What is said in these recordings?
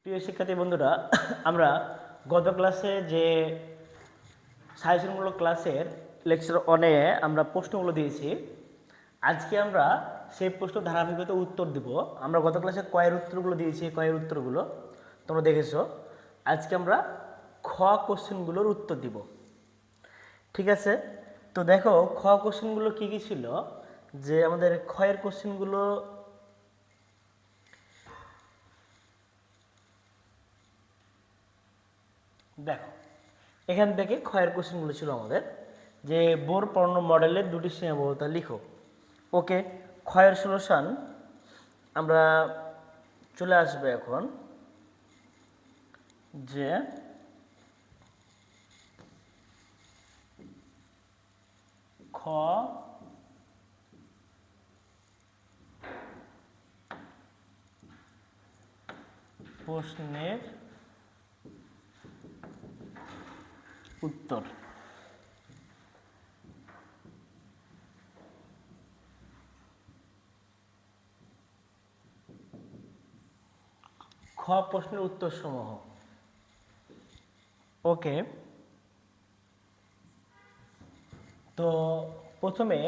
প্রিয় শিক্ষার্থী বন্ধুরা, আমরা গত ক্লাসে যে সাজেশনমূলক ক্লাসের লেকচার অনে আমরা প্রশ্নগুলো দিয়েছি। আজকে আমরা সেই প্রশ্ন ধারাবাহিকতা উত্তর দিব। আমরা গত ক্লাসে কয়ের উত্তরগুলো দিয়েছি, কয়ের উত্তরগুলো তোমরা দেখেছো। আজকে আমরা খ কোশ্চেনগুলোর উত্তর দিব। ঠিক আছে, তো দেখো খ কোশ্চেনগুলো কী কী ছিল। যে আমাদের ক্ষয়ের কোশ্চেনগুলো দেখো, এখান থেকে ক্ষয়ের কোশ্চেনগুলো ছিল আমাদের যে বোর পণ্য মডেলের দুটি সীমাবদ্ধতা লিখো। ওকে, ক্ষয়ের সলিউশন আমরা চলে আসবে এখন। যে খ প্রশ্নের উত্তর। খ প্রশ্নের উত্তর সমূহ। ওকে, তো প্রথমে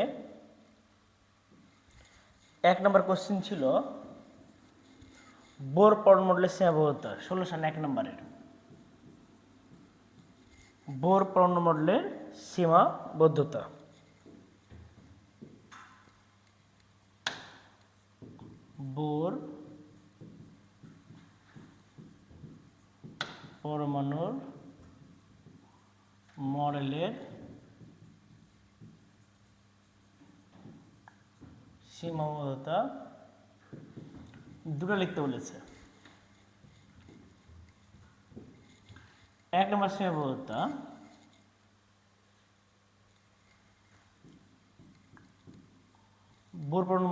1 নম্বর কোশ্চেন ছিল বোর পণ্য মডেলের সীমাবদ্ধতা। সলিউশন 1 নম্বরের বোর পণ্য মডেলের সীমাবদ্ধতা। বোর পরমাণুর মডেলের সীমাবদ্ধতা দুটো লিখতে বলেছে। 1 নম্বর সীমাবদ্ধতা বোর পরমাণু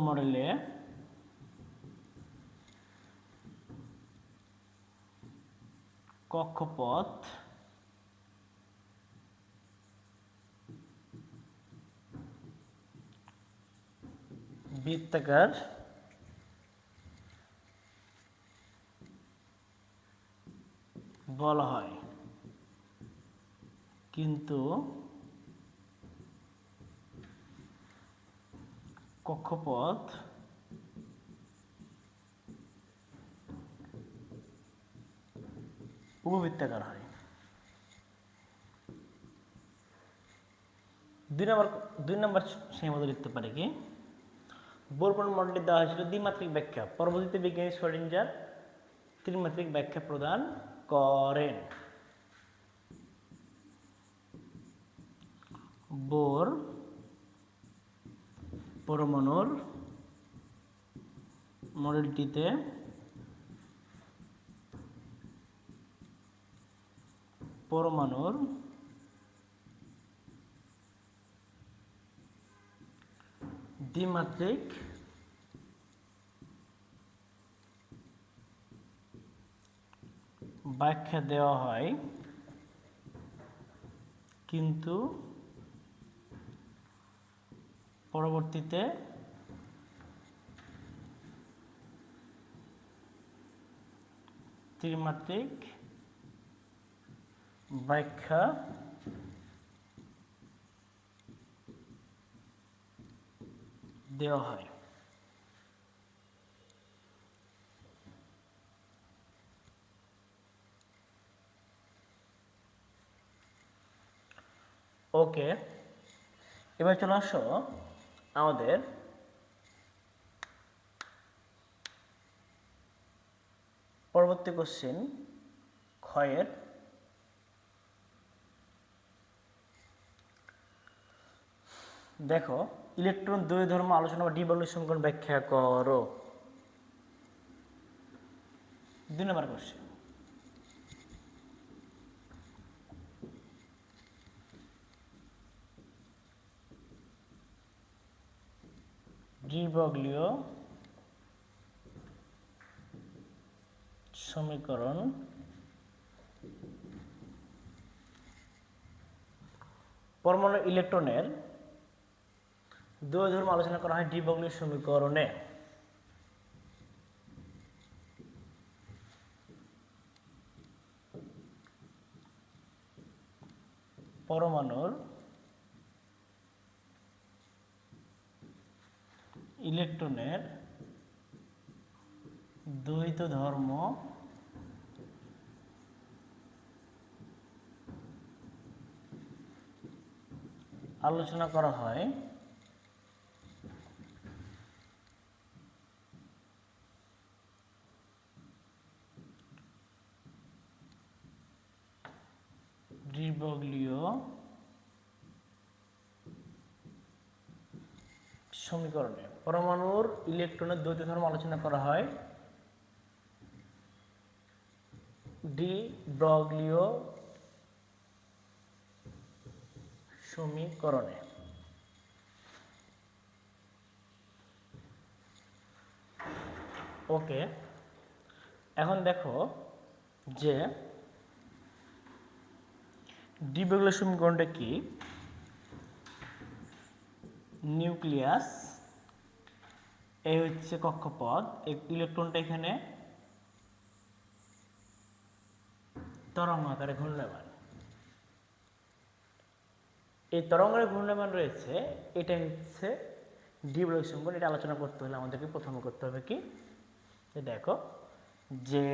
মডেলে কক্ষপথ বৃত্তাকার বলা হয়, কিন্তু কক্ষপথ উপবৃত্তাকার হয়। 2 নম্বর সীমাবদ্ধতা লিখতে পারে কি, বোর পরমাণু মডেলটি দেওয়া হয়েছিল দ্বিমাত্রিক ব্যাখ্যা, পরবর্তীতে বিজ্ঞানী শ্রোডিঞ্জার ত্রিমাত্রিক ব্যাখ্যা প্রদান করেন। বোর পরমাণুর মডেলটিতে পরমাণুর দ্বিমাত্রিক ব্যাখ্যা দেওয়া হয়, কিন্তু পরবর্তীতে ত্রিমাত্রিক ব্যাখ্যা দেওয়া হয়। ওকে, এবার চলে আসো আমাদের পরবর্তী কোশ্চেন ক্ষয়ের। দেখো, ইলেকট্রন দ্বৈত ধর্ম আলোচনা বা ডি-বর্গের সমীকরণ ব্যাখ্যা করো। 2 নম্বর কোশ্চেন। ডি-ব্রগলিও সমীকরণ পরমাণু ইলেকট্রনের দ্বৈত ধর্ম আলোচনা করা হয় ডি ব্রগলির সমীকরণে। পরমাণুর ইলেকট্রনের দ্বৈত ধর্ম আলোচনা করা হয় ডি ব্রগলিও সমীকরণে। পরমাণুর ইলেকট্রনের দ্বৈত ধর্ম আলোচনা করা হয় ডি ব্রগলিও সমীকরণে। ওকে, এখন দেখো যে ডি ব্রগলিও সমীকরণটা কি। নিউক্লিয়াস, এই হচ্ছে কক্ষপথ, ইলেকট্রনটা এখানে তরঙ্গ আকারে ঘূর্ণায়মান। এই তরঙ্গ আকারে ঘূর্ণায়মান রয়েছে, এটা হচ্ছে ডি ব্রগলিও সমীকরণ। এটা আলোচনা করতে হলে আমাদেরকে প্রথমে করতে হবে কি, দেখো যে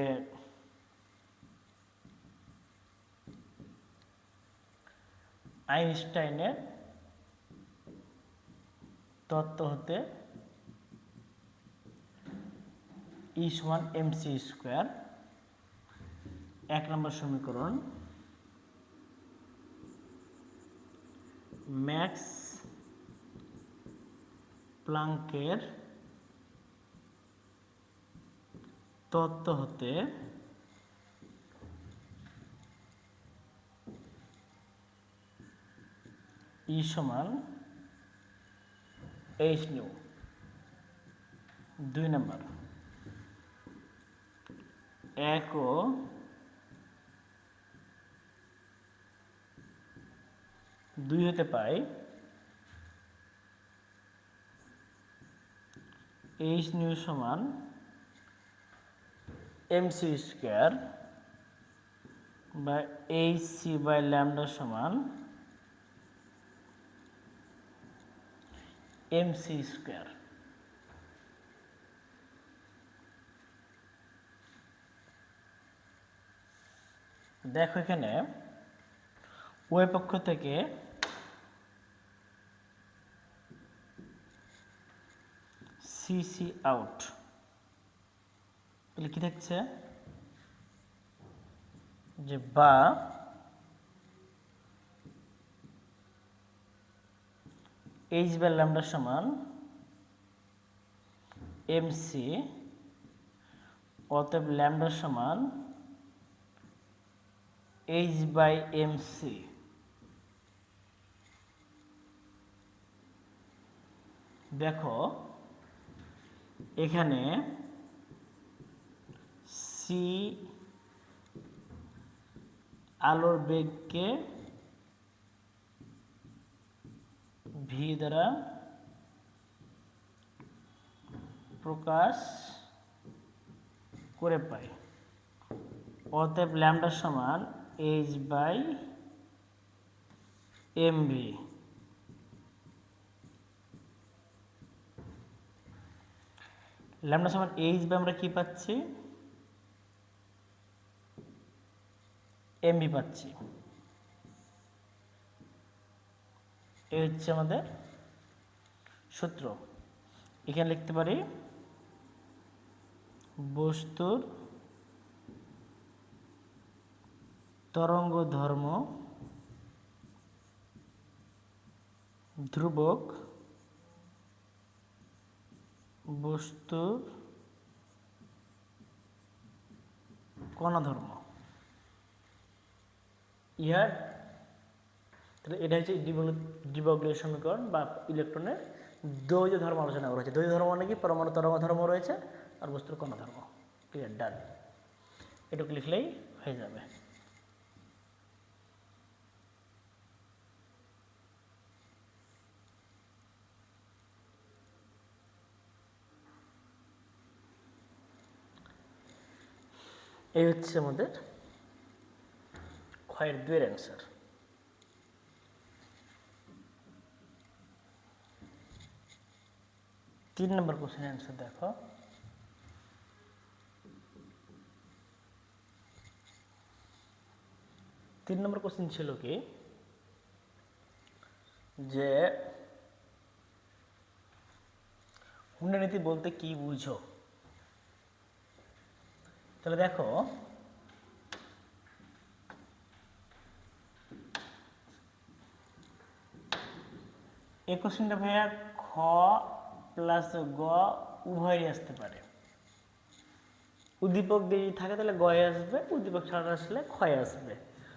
আইনস্টাইনের তত্ত্ব হতে ই সমান এমসি স্কোয়ার, 1 নম্বর সমীকরণ। ম্যাক্স প্লাঙ্কের তত্ত্ব হতে ই সমান এইচ নিউ, 2 নম্বর। 1 ও 2 হতে পাই এইচ নিউ সমান এমসি স্কোয়ার বা এইচ সি বাই ল্যামডা সমান এমসি স্কোয়ার। দেখো এখানে উভয় পক্ষ থেকে সিসি আউট, তাহলে কি থাকছে যে বা এইচ বাই ল্যামডা সমান এমসি, অতএব ল্যামডা সমান এইচ বাই এমসি। দেখো এখানে সি আলোর বেগকে ভি দ্বারা প্রকাশ করে পাই, অতএব ল্যামডা সমান H by M V. Lambda সমান এইচ বাই আমরা কি পাচ্ছি, এম ভি পাচ্ছি। এই হচ্ছে আমাদের সূত্র। এখানে লিখতে পারি বস্তুর তরঙ্গ ধর্ম ধ্রুবক, বস্তুর কণাধর্ম। ইহার এটা হচ্ছে ডি ব্রগলিও সমীকরণ বা ইলেকট্রনের দ্বৈত ধর্ম আলোচনা করা হয়েছে। দ্বৈত ধর্ম মানে কি, পরমাণু তরঙ্গ ধর্ম রয়েছে আর বস্তুর কণাধর্ম। ক্লিয়ার, ডান। এটুকু লিখলেই হয়ে যাবে। এই হচ্ছে আমাদের ক্ষয়ের 2 এর অ্যান্সার। তিন নম্বর কোশ্চেনের অ্যান্সার দেখো। তিন নম্বর কোশ্চেন ছিল কি যে হুন্ডা নীতি বলতে কি বুঝো? তাহলে দেখো এই কোশ্চেনটা ভাইয়া খ প্লাস গ উভয়ই আসতে পারে। উদ্দীপক দিয়ে থাকে তাহলে গয়ে আসবে, উদ্দীপক ছাড়া আসলে ক্ষয়ে আসবে।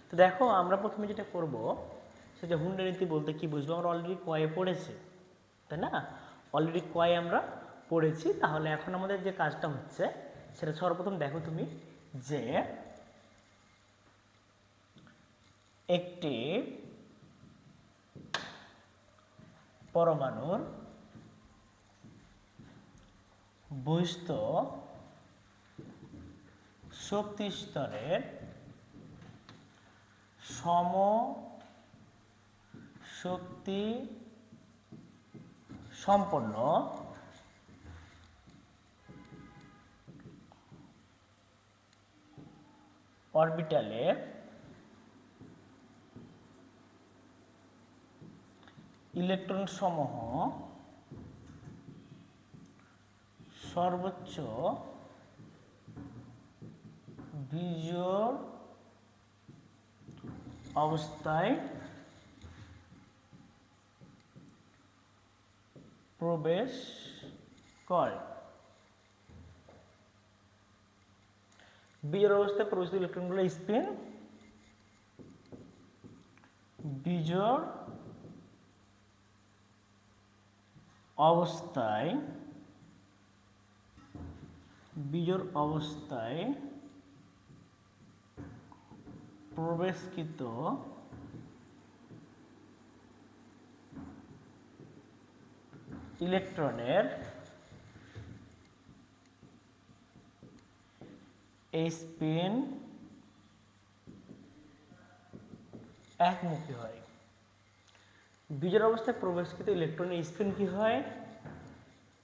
তো দেখো আমরা প্রথমে যেটা করব সেটা হুন্ডা নীতি বলতে কি বুঝবো, আমরা অলরেডি কয়ে পড়েছি, তাই না? অলরেডি কয়ে আমরা পড়েছি। তাহলে এখন আমাদের যে কাজটা হচ্ছে সেটা সর্বপ্রথম দেখো তুমি যে একটি পরমাণুর বহিস্থ শক্তি স্তরের সম শক্তি সম্পন্ন অরবিটালে ইলেকট্রন সমূহ সর্বোচ্চ বিজোড় অবস্থায় প্রবেশ করে। বিজোড় অবস্থায় প্রবেশিত ইলেকট্রনগুলো স্পিন বিজোড় অবস্থায় প্রবেশকৃত ইলেকট্রনের স্পিন একমুখী হয়। বিজোড় অবস্থায় প্রবেশকৃত ইলেকট্রনের স্পিন কি হয়?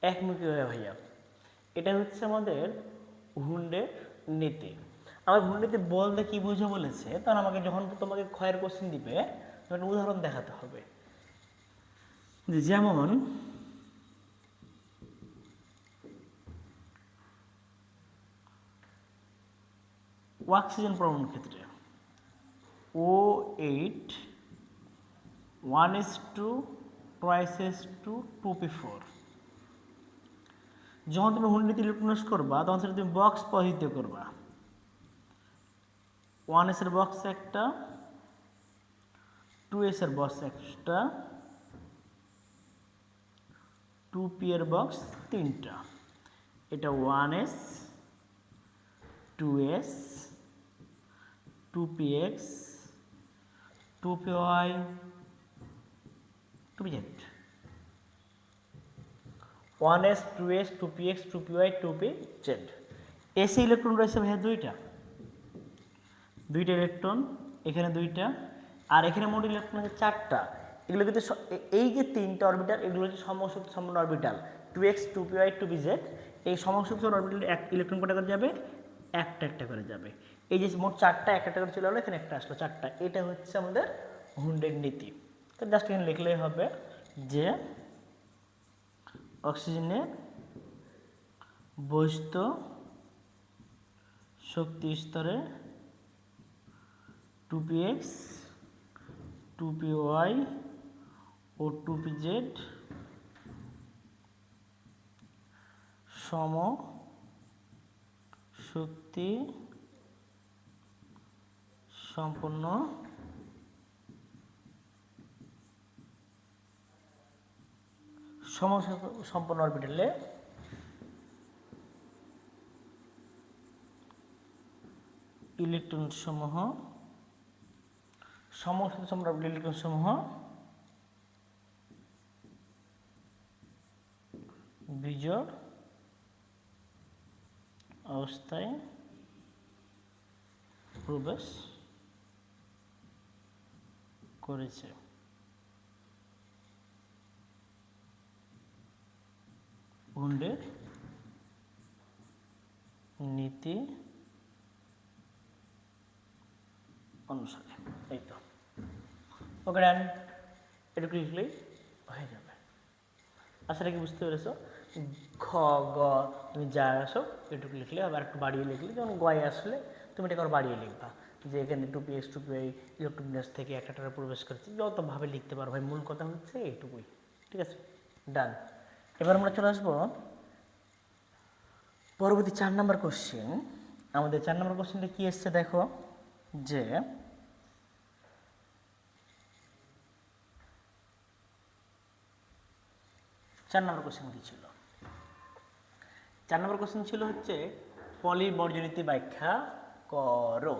একমুখী হয় ভাইয়া। এটা হচ্ছে আমাদের হুন্ডের নীতি। আমার হুন্ডের নীতি বলতে কি বুঝো বলেছে, তখন আমাকে যখন তোমাকে ক্ষয়ের কোশ্চেন দিবে তখন একটা উদাহরণ দেখাতে হবে। যেমন অক্সিজেন পরমাণুর ক্ষেত্রে O8 1s2 2s2 2p4, যখন তুমি হুন্ডিতে ইলেকট্রনিক্স করবা তখন সেটা তুমি বক্স পদ্ধতিতে করবা। 1s এর বক্স একটা, 2s এর বক্স একটা, 2p এর বক্স তিনটা। এটা 1s 2s 2px 2py 2pz। 1s 2s 2px 2py 2pz। AC electron রয়েছে ভাইয়া দুইটা ইলেকট্রন, এখানে দুইটা, আর এখানে মোট ইলেকট্রন আছে 4টা। এগুলো কিন্তু এই যে 3টা অরবিটাল এগুলো হচ্ছে সমশক্তি সম্পন্ন অরবিটাল 2x 2py 2pz। এই সমশক্তি অরবিটালে এক ইলেকট্রন কটা করে যাবে? একটা করে যাবে। এই যে মোট 4টা একটা করে চলে গেলো, এখানে একটা আসলো 4টা। এটা হচ্ছে আমাদের হুন্ডের নীতি। তো জাস্ট এখানে লিখলেই হবে যে অক্সিজেনের বহিস্থ শক্তি স্তরে 2px 2py ও 2pz সম শক্তি সম্পন্ন সম্পন্ন অরবিটালে ইলেকট্রন সমূহ সমশক্তি সম্পন্ন ইলেকট্রন সমূহ বিজোড় অবস্থায় প্রবেশ করেছে। উন্ডের নীতি অনুসারে। এই তো ওকে ডান, এটুকু লিখলেই হয়ে যাবে। আসলে কি বুঝতে পেরেছো? ঘ গ তুমি যা আসো এটুকু লিখলে, আবার একটু বাড়িয়ে লিখলে, যেমন গয়ে আসলে তুমি এটাকে আবার বাড়িয়ে লিখবা, যে এখানে two P S two P I electronics থেকে একটা প্রবেশ করছে, যতভাবে লিখতে পারো ভাই, মূল কথা হচ্ছে এইটুকুই। ঠিক আছে, ডান। এবার আমরা চলে আসবো পরবর্তী 4 নম্বর কোশ্চেন। আমাদের 4 নম্বর কোশ্চেনটা কি এসছে দেখো, যে 4 নম্বর কোশ্চেন কি ছিল? 4 নম্বর কোশ্চেন ছিল হচ্ছে পলির বর্জনীতি ব্যাখ্যা করো।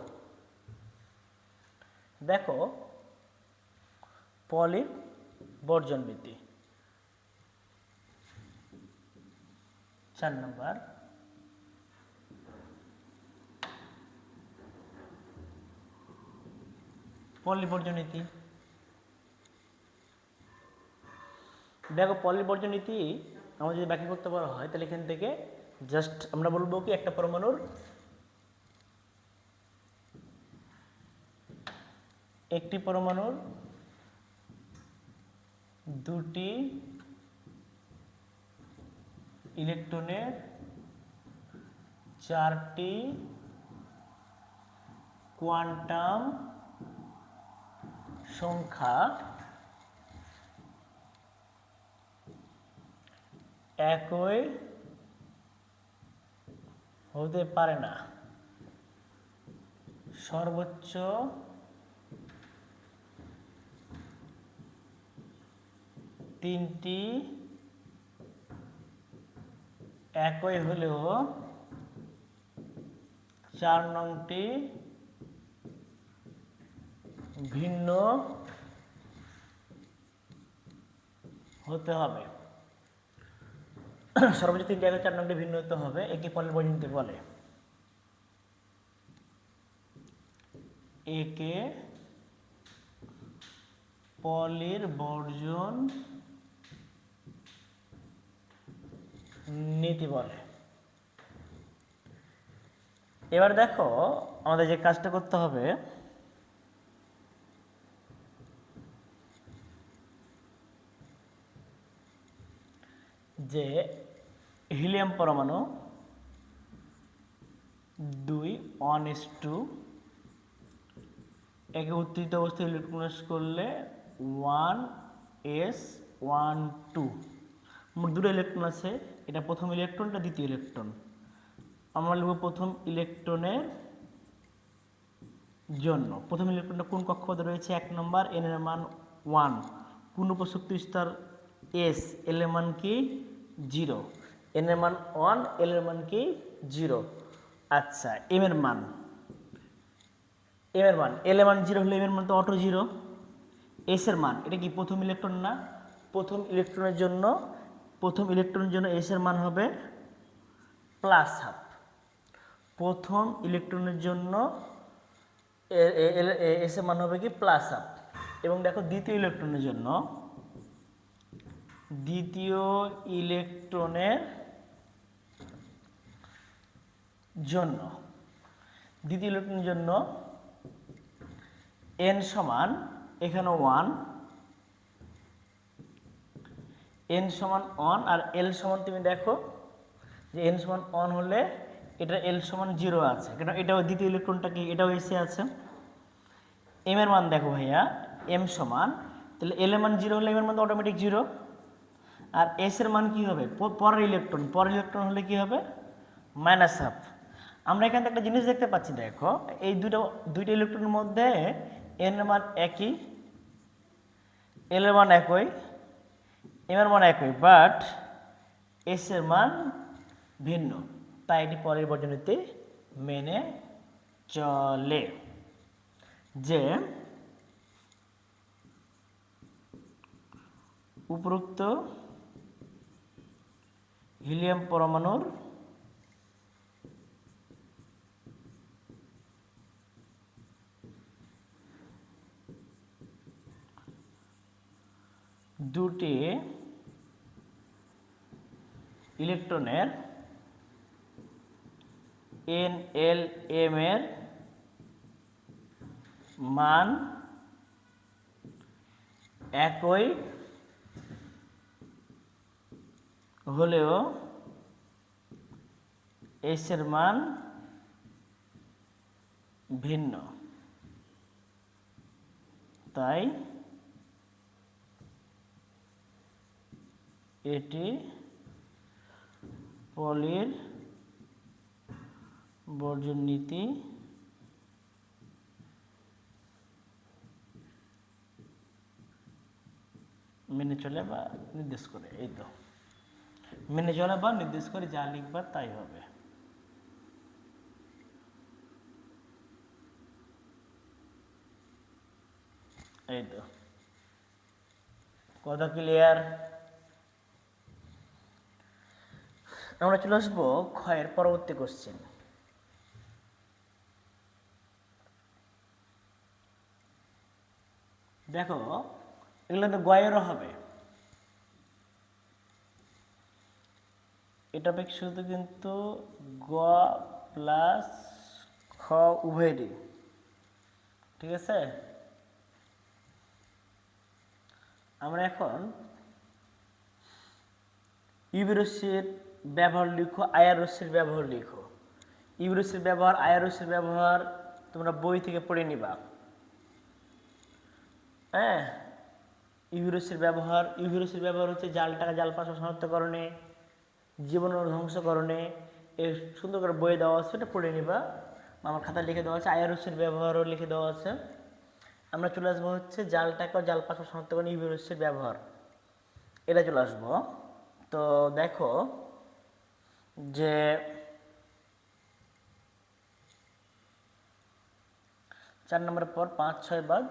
দেখো পলির বর্জন নীতি 4 নম্বর, পলির বর্জন নীতি। দেখো পলির বর্জন নীতি আমাদের যদি ব্যাখ্যা করতে বলা হয়, তাহলে এখান থেকে জাস্ট আমরা বলবো কি একটা পরমাণুর একটি পরমাণুর দুটি ইলেকট্রনের 4টি কোয়ান্টাম সংখ্যা একই হতে পারে না। সর্বোচ্চ তিনটি একই হলেও 4 নংটি ভিন্ন হতে হবে। সর্বোচ্চ 3টি একই, 4 নংটি ভিন্ন হতে হবে, একে পলির বর্জন নীতি বলে। একে পলির বর্জন নীতি বলে। এবার দেখো আমাদের যে কাজটা করতে হবে, যে হিলিয়াম পরমাণু 2 1s2 একে উত্তেজিত অবস্থায় ইলেকট্রনাইজ করলে 1s12, মোট 2টো ইলেকট্রন আছে, এটা প্রথম ইলেকট্রন, এটা দ্বিতীয় ইলেকট্রন। আমরা লিখব প্রথম ইলেকট্রনের জন্য, প্রথম ইলেকট্রনটা কোন কক্ষপথে রয়েছে? 1 নম্বর, এন এর মান 1, পূর্ণ প্রসক্ত স্তর এস, এল এর মান কি 0, এন এর মান 1, এল এর মান কি 0। আচ্ছা, এম এর মান, এল এর মান 0 হলে এম এর মান তো অটো 0। এস এর মান, এটা কি প্রথম ইলেকট্রন না? প্রথম ইলেকট্রনের জন্য এস এর মান হবে +½ প্রথম ইলেকট্রনের জন্য এস এর মান হবে কি +½ এবং দেখো দ্বিতীয় ইলেকট্রনের জন্য n সমান এখানে 1, n সমান 1 আর l সমান, তুমি দেখো যে n সমান 1 হলে এটা l সমান 0 আছে, কারণ এটাও দ্বিতীয় ইলেকট্রনটা কি এটাও এসে আছে। m এর মান দেখো ভাইয়া, m সমান, তাহলে l এর মান 0 হলে m এর মান তো অটোমেটিক 0, আর s এর মান কি হবে? পরের ইলেকট্রন হলে কি হবে? -½ আমরা এখানে একটা জিনিস দেখতে পাচ্ছি, দেখো এই দুইটা ইলেকট্রনের মধ্যে n এর মান একই, l এর মান একই, m এর মান একই, বাট s এর মান ভিন্ন, তাই এটি পরের বর্জন নীতি মেনে চলে যে উপরোক্ত হিলিয়াম পরমাণুর দুটি ইলেকট্রনের NLM এর মান একই হলেও S এর মান ভিন্ন, তাই এটি পলির বর্জন নীতি মেনে চলে বা নির্দেশ করে। এই তো মেনে চলে বা নির্দেশ করে, যা লিখবা তাই হবে। এই তো কথা ক্লিয়ার। আমরা চলে আসবো ক্ষয়ের পরবর্তী কোশ্চেন। দেখো এগুলো তো গয়েরও হবে, এটা শুধু কিন্তু গ প্লাস খ উভয়েরই, ঠিক আছে। আমরা এখন ইউভি রশ্মির ব্যবহার লিখো, আইআর রশ্মির ব্যবহার লিখো। ইউভি রশ্মির ব্যবহার, আইআর রশ্মির ব্যবহার তোমরা বই থেকে পড়ে নিবা। হ্যাঁ, ইউভি রশ্মির ব্যবহার হচ্ছে জালটাকে জাল পাশ শনাক্তকরণে, জীবন ধ্বংসকরণে। এ সুন্দর করে বইয়ে দেওয়া আছে, এটা পড়ে নিবা। আমার খাতায় লিখে দেওয়া আছে, আইআর রশ্মির ব্যবহারও লিখে দেওয়া আছে। আমরা চলে আসবো হচ্ছে জালটাকে জাল পাশ শনাক্তকরণে ইউভি রশ্মির ব্যবহার, এটা চলে আসবো। তো দেখো যে 4 নম্বরের পর 5, 6 বাদ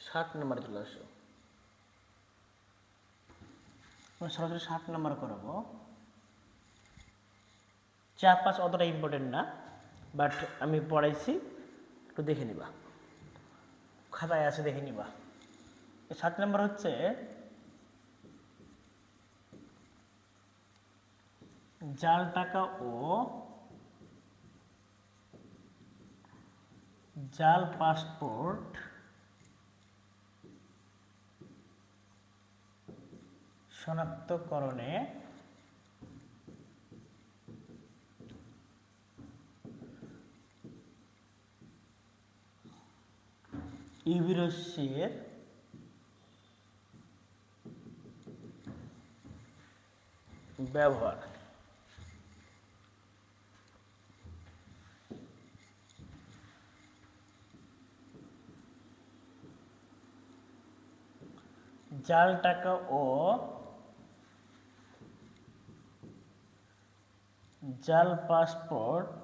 7 নম্বরে চলে আসো। সরাসরি 7 নম্বর করবো। 4, 5 অতটা ইম্পর্টেন্ট না, বাট আমি পড়াইছি, একটু দেখে নিবা, খাতায় আছে দেখে নিবা। 7 নম্বর হচ্ছে জাল টাকা ও জাল পাসপোর্ট শনাক্তকরণে ইউভি রশ্মির ব্যবহার। জাল টাকা ও জাল পাসপোর্ট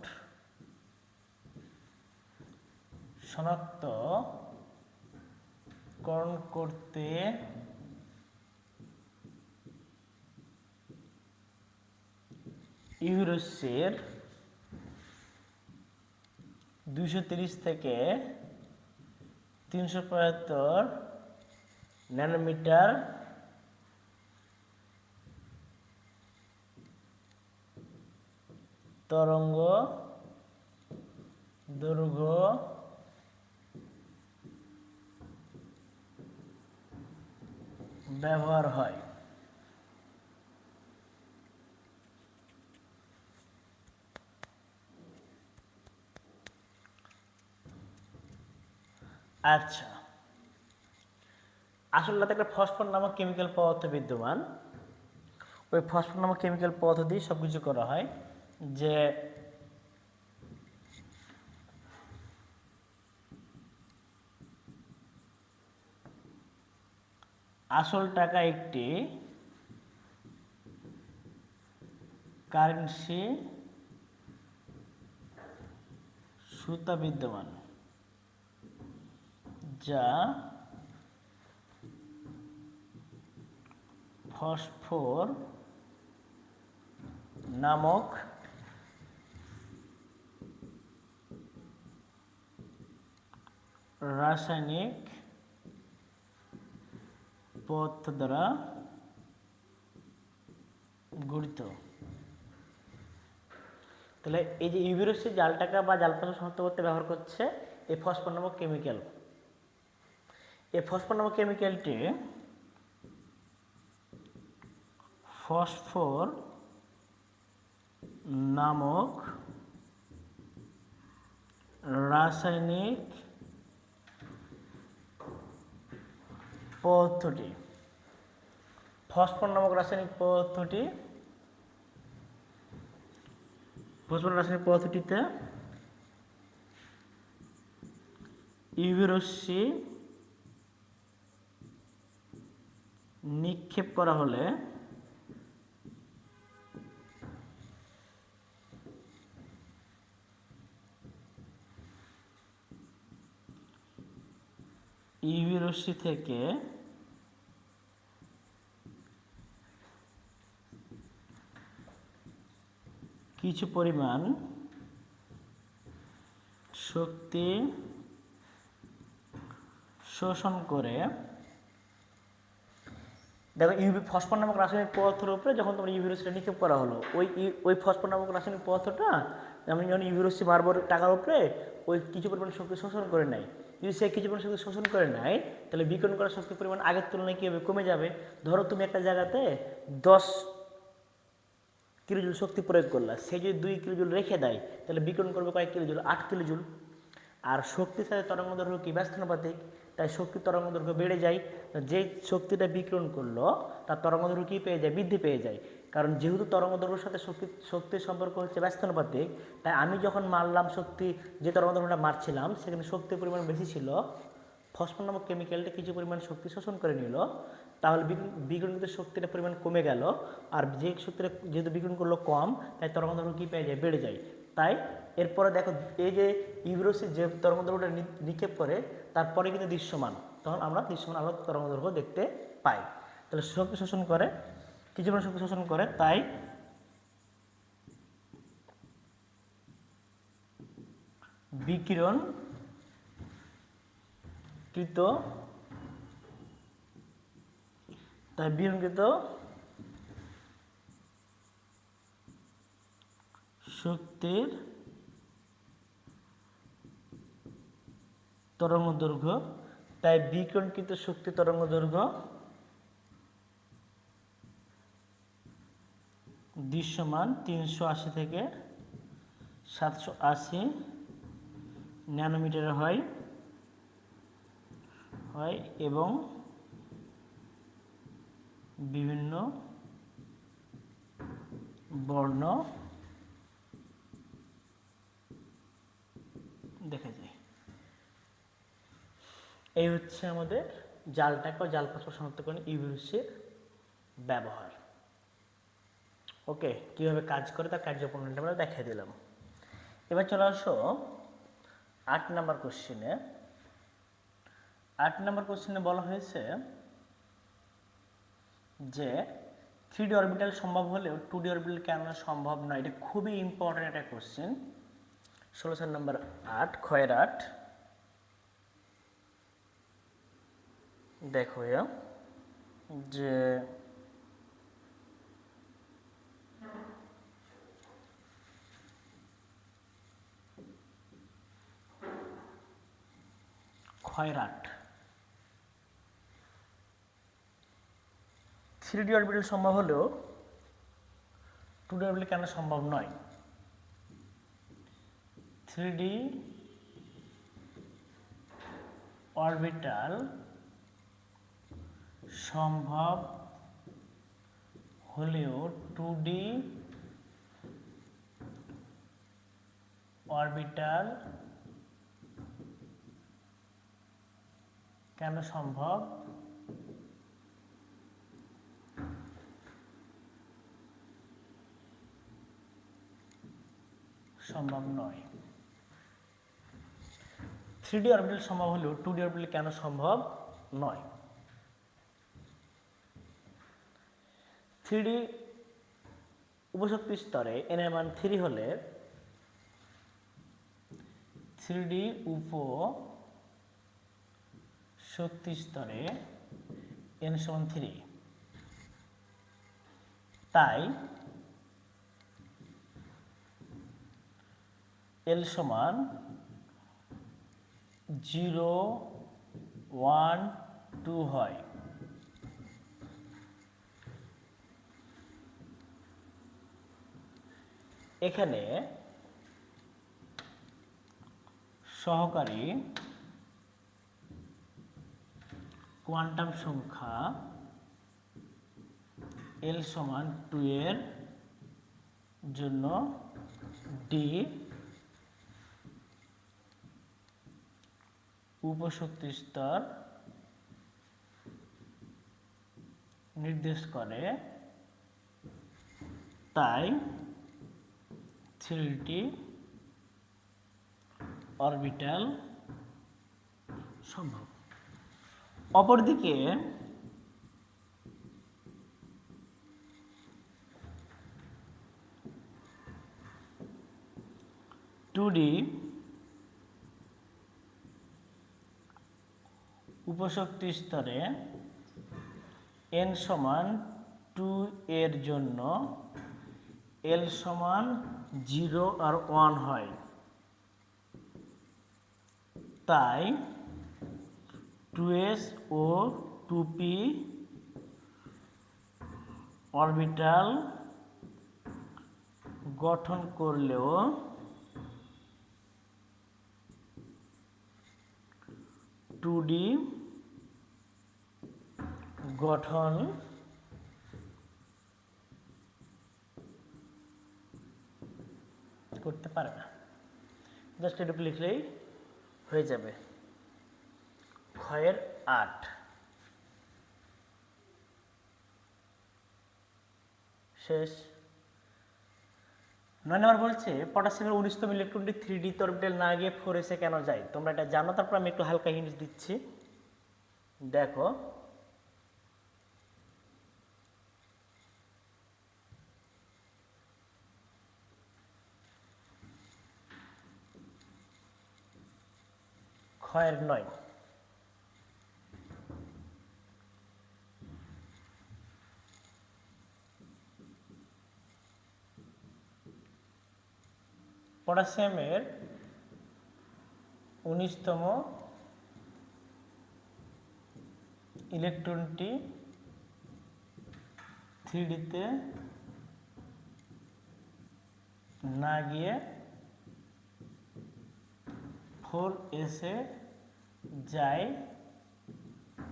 শনাক্তকরণ করতে ইউভি রশ্মির 230 থেকে 375 ন্যানোমিটার তরঙ্গ দৈর্ঘ্য ব্যবহার হয়। আচ্ছা, আসলে একটা ফসফর নামক কেমিক্যাল পদার্থ বিদ্যমান। ওই ফসফর নামক কেমিক্যাল পদার্থ দিয়ে সব কিছু করা হয়। যে আসল টাকা একটি কারেন্সি সুতা বিদ্যমান, যা ফসফর নামক রাসায়নিক পদার্থ দ্বারা গঠিত। তাহলে এই যে ইউভি রশ্মির জালটাকা বা জালপাশা শনাক্ত করতে ব্যবহার করছে এই ফসফর নামক কেমিক্যাল। এই ফসফর নামক কেমিক্যালটি ফসফর নামক রাসায়নিক পদার্থটি ফসফর নামক রাসায়নিক পদার্থটিতে ইউভি রশ্মি নিক্ষেপ করা হলে ইউভি রশ্মি থেকে কিছু পরিমাণ শক্তি শোষণ করে, দেখো ইউভি ফসফর নামক রাসায়নিক পদার্থের উপরে যখন তোমার ইউভি রশ্মিটা নিক্ষেপ করা হলো, ওই ফসফর নামক রাসায়নিক পদার্থটা যেমন যখন ইউভি রশ্মি মারবার টাকার উপরে ওই কিছু পরিমাণ শক্তি শোষণ করে নেয়। যদি সে কিছু পরিমাণ শক্তি শোষণ করে নেয় তাহলে বিকিরণ করার শক্তির পরিমাণ আগের তুলনায় কী হবে? কমে যাবে। ধরো তুমি একটা জায়গাতে 10 কিলোজুল শক্তি প্রয়োগ করলা, সে যদি 2 কিলোজুল রেখে দেয় তাহলে বিকিরণ করবে কয়েক কিলোজুল? 8 কিলোজুল। আর শক্তির সাথে তরঙ্গ দৈর্ঘ্য কি ব্যস্তানুপাতিক, তাই শক্তির তরঙ্গ দৈর্ঘ্য বেড়ে যায়। যে শক্তিটা বিকিরণ করলো তার তরঙ্গ দৈর্ঘ্য কী পেয়ে যায়? বৃদ্ধি পেয়ে যায়। কারণ যেহেতু তরঙ্গ দৈর্ঘ্যের সাথে শক্তির সম্পর্ক হচ্ছে ব্যস্তানুপাতিক, তাই আমি যখন মারলাম শক্তি, যে তরঙ্গ দৈর্ঘ্যটা মারছিলাম সেখানে শক্তির পরিমাণ বেশি ছিল, ফসফর নামক কেমিক্যালটা কিছু পরিমাণ শক্তি শোষণ করে নিল, তাহলে বিকিরণিত শক্তির পরিমাণ কমে গেল। আর যে শক্তিটা যেহেতু বিকিরণ করলো কম, তাই তরঙ্গ দৈর্ঘ্য কী পেয়ে যায়? বেড়ে যায়। তাই এরপরে দেখো এই যে ইউভি রশ্মি যে তরঙ্গ দৈর্ঘ্যটা নিক্ষেপ করে তারপরে কিন্তু দৃশ্যমান, তখন আমরা দৃশ্যমান আলোক তরঙ্গ দৈর্ঘ্য দেখতে পাই। তাহলে শক্তি শোষণ করে, কিছু পরিমাণ শক্তি শোষণ করে, তাই বিকিরণকৃত শক্তির তরঙ্গ দৈর্ঘ্য, তাই বিকিরণকৃত শক্তি তরঙ্গ দৈর্ঘ্য দৃশ্যমান 380 থেকে 780 ন্যানোমিটার হয় এবং বিভিন্ন বর্ণ দেখা যায়। এই হচ্ছে আমাদের জালটাকা ও জালপাশা শনাক্তকরণে ইউভি রশ্মির ব্যবহার। ওকে, কীভাবে কাজ করে তার কার্যপ্রণালীটা আমরা দেখিয়ে দিলাম। এবার চলে আসো 8 নম্বর কোশ্চেনে। 8 নম্বর কোশ্চেনে বলা হয়েছে যে 3D অরবিটাল সম্ভব হলেও 2D অরবিটাল কেন সম্ভব নয়? এটা খুবই ইম্পর্টেন্ট একটা কোশ্চেন। 16 নম্বর 8 ক্ষয়ের 8। দেখো যে ক্ষয়ের 8 3D অরবিটাল সম্ভব হলেও 2D অরবিটাল কেন সম্ভব নয়? 3D অরবিটাল সম্ভব হলেও 2D অরবিটাল কেন সম্ভব নয়? 3D অরবিটাল সম্ভব হলেও 2D অরবিটাল কেন সম্ভব নয়? 3D উপশক্তি স্তরে n এর মান 3 হলে 3D উপ শক্তি স্তরে n সমান 3, তাই l সমান 0, 1, 2 হয়। এখানে সহকারী কোয়ান্টাম সংখ্যা l সমান 2 এর জন্য d উপশক্তি স্তর নির্দেশ করে, তাই 3টি অরবিটাল সম্ভব। অপরদিকে টুডি উপশক্তি স্তরে n সমান 2 এর জন্য l সমান 0 আর 1 হয়, তাই 2s ও 2p অরবিটাল গঠন করলেও টুডি গঠন করতে পারে না। জাস্ট এটুকু লিখলেই হয়ে যাবে। ক্ষয়ের 8 শেষ। 9 নম্বর বলছে পটাশিয়ামের 19তম ইলেকট্রনটি 3D অরবিটাল না গিয়ে 4s কেন যায়? তোমরা এটা জানো, তারপর আমি একটু হালকা হিন্ট দিচ্ছি। দেখো, ক্ষয়ের 9 পটাশিয়ামের 19তম ইলেকট্রনটি 3Dতে না গিয়ে 4s যায়,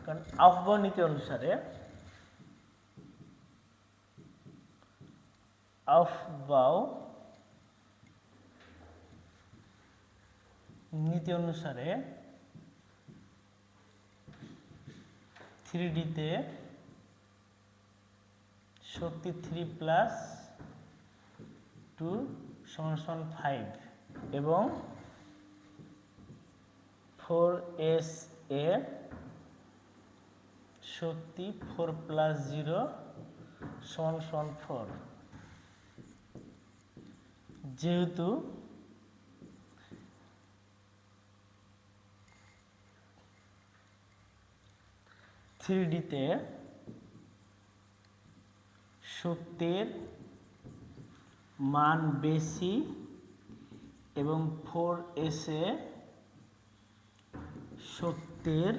কারণ আফবাউ নীতি অনুসারে আফবাউ নীতি অনুসারে 3Dতে শক্তি 3 প্লাস 2 সমান 5 এবং 4s এ শক্তি 4 প্লাস 0 সমান 4। যেহেতু থ্রিডিতে শক্তির মান বেশি এবং 4s এ শক্তির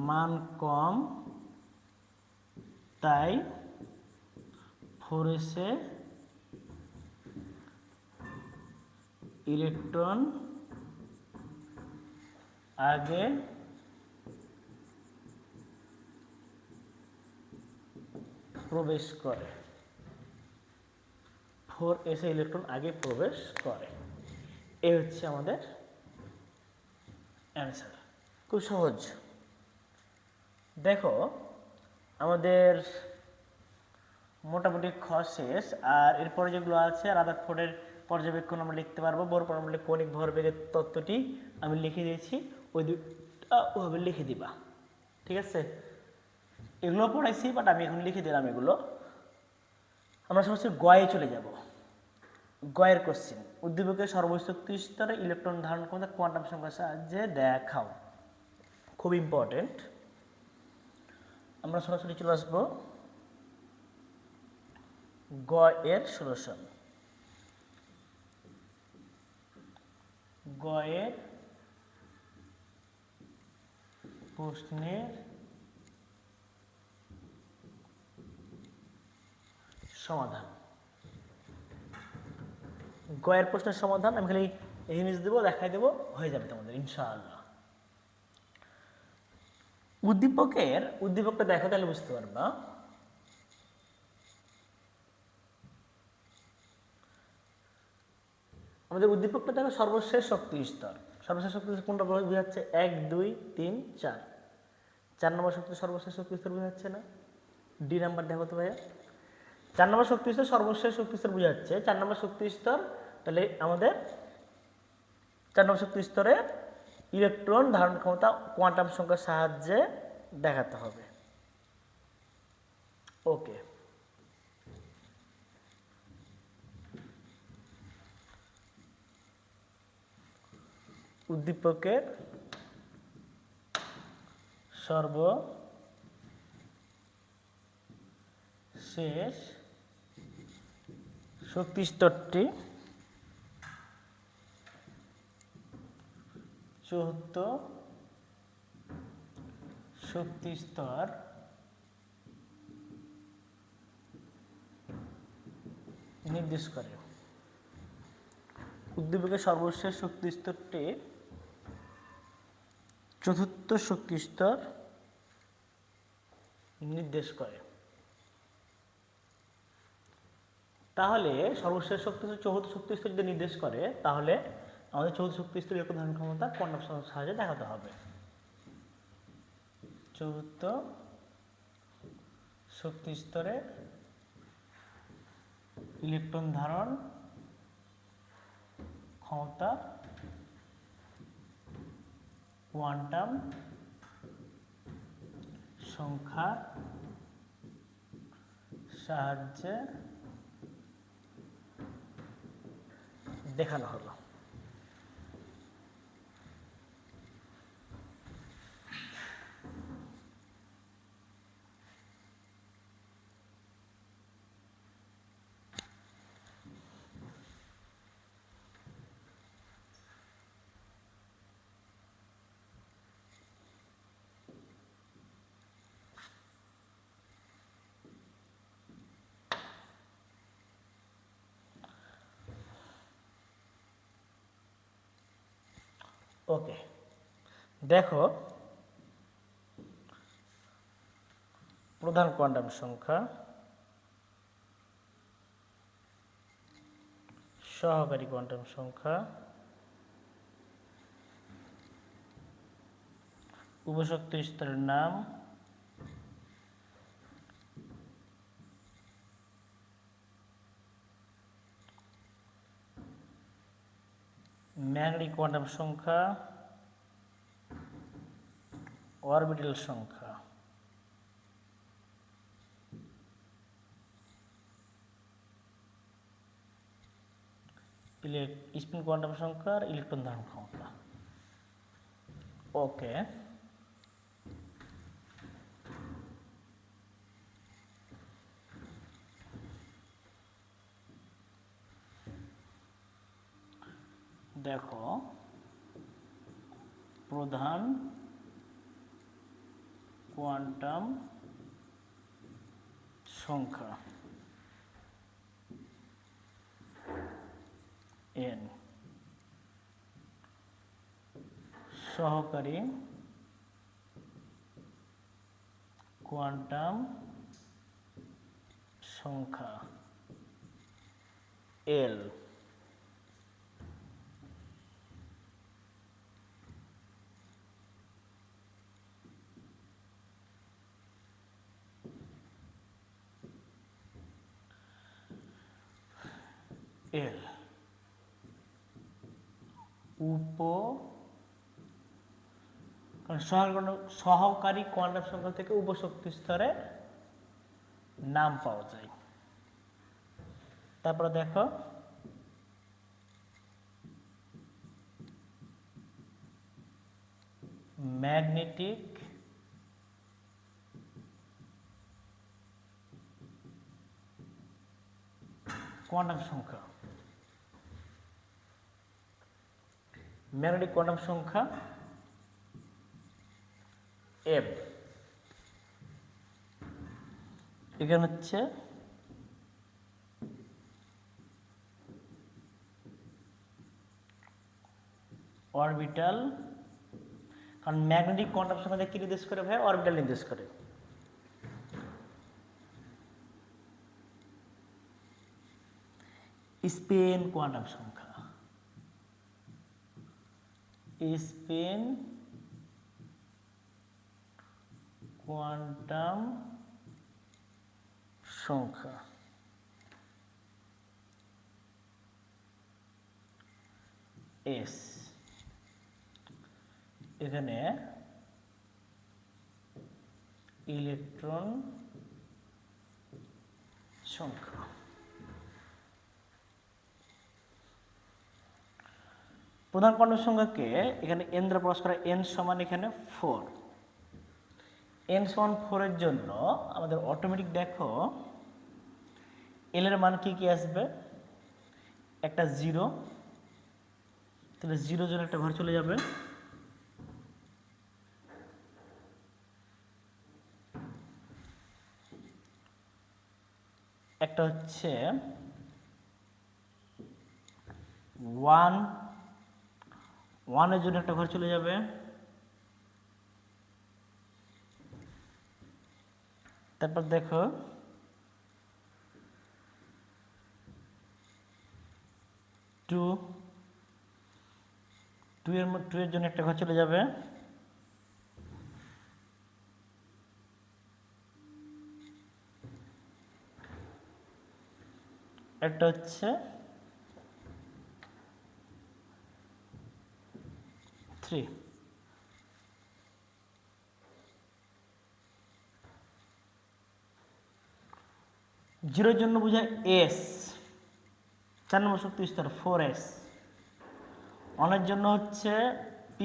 মান কম, তাই 4s এ ইলেকট্রন আগে প্রবেশ করে, 4s এ ইলেকট্রন আগে প্রবেশ করে। এই হচ্ছে আমাদের অ্যান্সার। খুব সহজ। দেখো, আমাদের মোটামুটি খ শেষ, আর এরপরে যেগুলো আছে রাদারফোর্ডের পর্যবেক্ষণ আমরা লিখতে পারবো। বোর পারমাণবিক কৌণিক ভরবেগের তত্ত্বটি আমি লিখে দিয়েছি, ওই দুটা ওভাবে লিখে দিবা, ঠিক আছে? এগুলো পড়াইছি, বাট আমি এখন লিখে দিলাম এগুলো। আমরা সরাসরি গয়ে চলে যাব। গয়ের কোশ্চেন, উদ্দীপকের সর্বশক্তি স্তরে ইলেকট্রন ধারণ ক্ষমতা কোয়ান্টাম সংখ্যার সাহায্যে দেখাও। খুব ইম্পর্টেন্ট। আমরা সরাসরি চলে আসবো গ এর সলিউশন। গ এর প্রশ্নের সমাধান। গ এর প্রশ্নের সমাধান আমি খালি ইমেজ দেবো, দেখাই দেবো, হয়ে যাবে তোমাদের ইনশাআল্লাহ। উদ্দীপকটা দেখো, তাহলে বুঝতে পারবা। আমাদের উদ্দীপকটা দেখো, সর্বশেষ শক্তি স্তর। সর্বশেষ শক্তি স্তর কোনটা বোঝাচ্ছে? 1 2 3 4। 4 নম্বর শক্তি সর্বশেষ শক্তি স্তর বোঝাচ্ছে না? ডি নাম্বার দেখো তো ভাইয়া। 4 নম্বর শক্তি স্তর সর্বশেষ শক্তি স্তর বোঝাচ্ছে। 4 নম্বর শক্তি স্তর, তাহলে আমাদের 4 নম্বর শক্তি স্তরে ইলেকট্রন ধারণ ক্ষমতা কোয়ান্টাম সংখ্যার সাহায্যে দেখাতে হবে। ওকে, উদ্দীপকের সর্বশেষ শক্তি স্তরটি চতুর্থ শক্তি স্তর নির্দেশ করে। উদ্দীপকের সর্বশেষ শক্তি স্তরটি চতুর্থ শক্তি স্তর নির্দেশ করে। তাহলে সর্বশেষ শক্তি স্তর চতুর্থ শক্তি স্তর যদি নির্দেশ করে, তাহলে আমাদের চতুর্থ শক্তি স্তর ইলেকট্রন ধারণ ক্ষমতা কোয়ান্টাম সংখ্যার সাহায্যে দেখাতে হবে। চতুর্থ শক্তি স্তরে ইলেকট্রন ধারণ ক্ষমতা কোয়ান্টাম সংখ্যার সাহায্যে দেখানো হলো। ওকে, দেখো প্রধান কোয়ান্টাম সংখ্যা, সহকারী কোয়ান্টাম সংখ্যা, উপশক্তি স্তরের নাম, ম্যাগনেটিক কোয়ান্টাম সংখ্যা, অরবিটাল সংখ্যা, স্পিন কোয়ান্টাম সংখ্যা আর ইলেকট্রন ধারণ ক্ষমতা। ওকে, দেখো প্রধান কোয়ান্টাম সংখ্যা n, সহকারী কোয়ান্টাম সংখ্যা l, l সহকারী কোয়ান্টাম সংখ্যা থেকে উপশক্তি স্তরে নাম পাওয়া যায়। তারপরে দেখো ম্যাগনেটিক কোয়ান্টাম সংখ্যা, ম্যাগনেটিক কোয়ান্টাম সংখ্যা m। এখানে হচ্ছে অরবিটাল, কারণ ম্যাগনেটিক কোয়ান্টাম সংখ্যা কি নির্দেশ করে ভাই? অরবিটাল নির্দেশ করে। স্পিন কোয়ান্টাম সংখ্যা, স্পিন কোয়ান্টাম সংখ্যা এস। এখানে ইলেকট্রন সংখ্যা। প্রধান কোয়ান্টাম সংখ্যাকে এখানে n দ্বারা প্রকাশ করা, n সমান এখানে 4। n সমান 4 এর জন্য আমাদের অটোমেটিক দেখো l এর মান কি কি আসবে? একটা 0, তাহলে 0 জন্য একটা ঘর চলে যাবে। একটা হচ্ছে 1, 1 এর জন্য একটা ঘর চলে যাবে। তারপর দেখো 2, 2 এর জন্য একটা ঘর চলে যাবে। একটা হচ্ছে 3। 0 এর জন্য বোঝায় s, 4 নম্বর শক্তি স্তর 4s। 1 এর জন্য হচ্ছে p,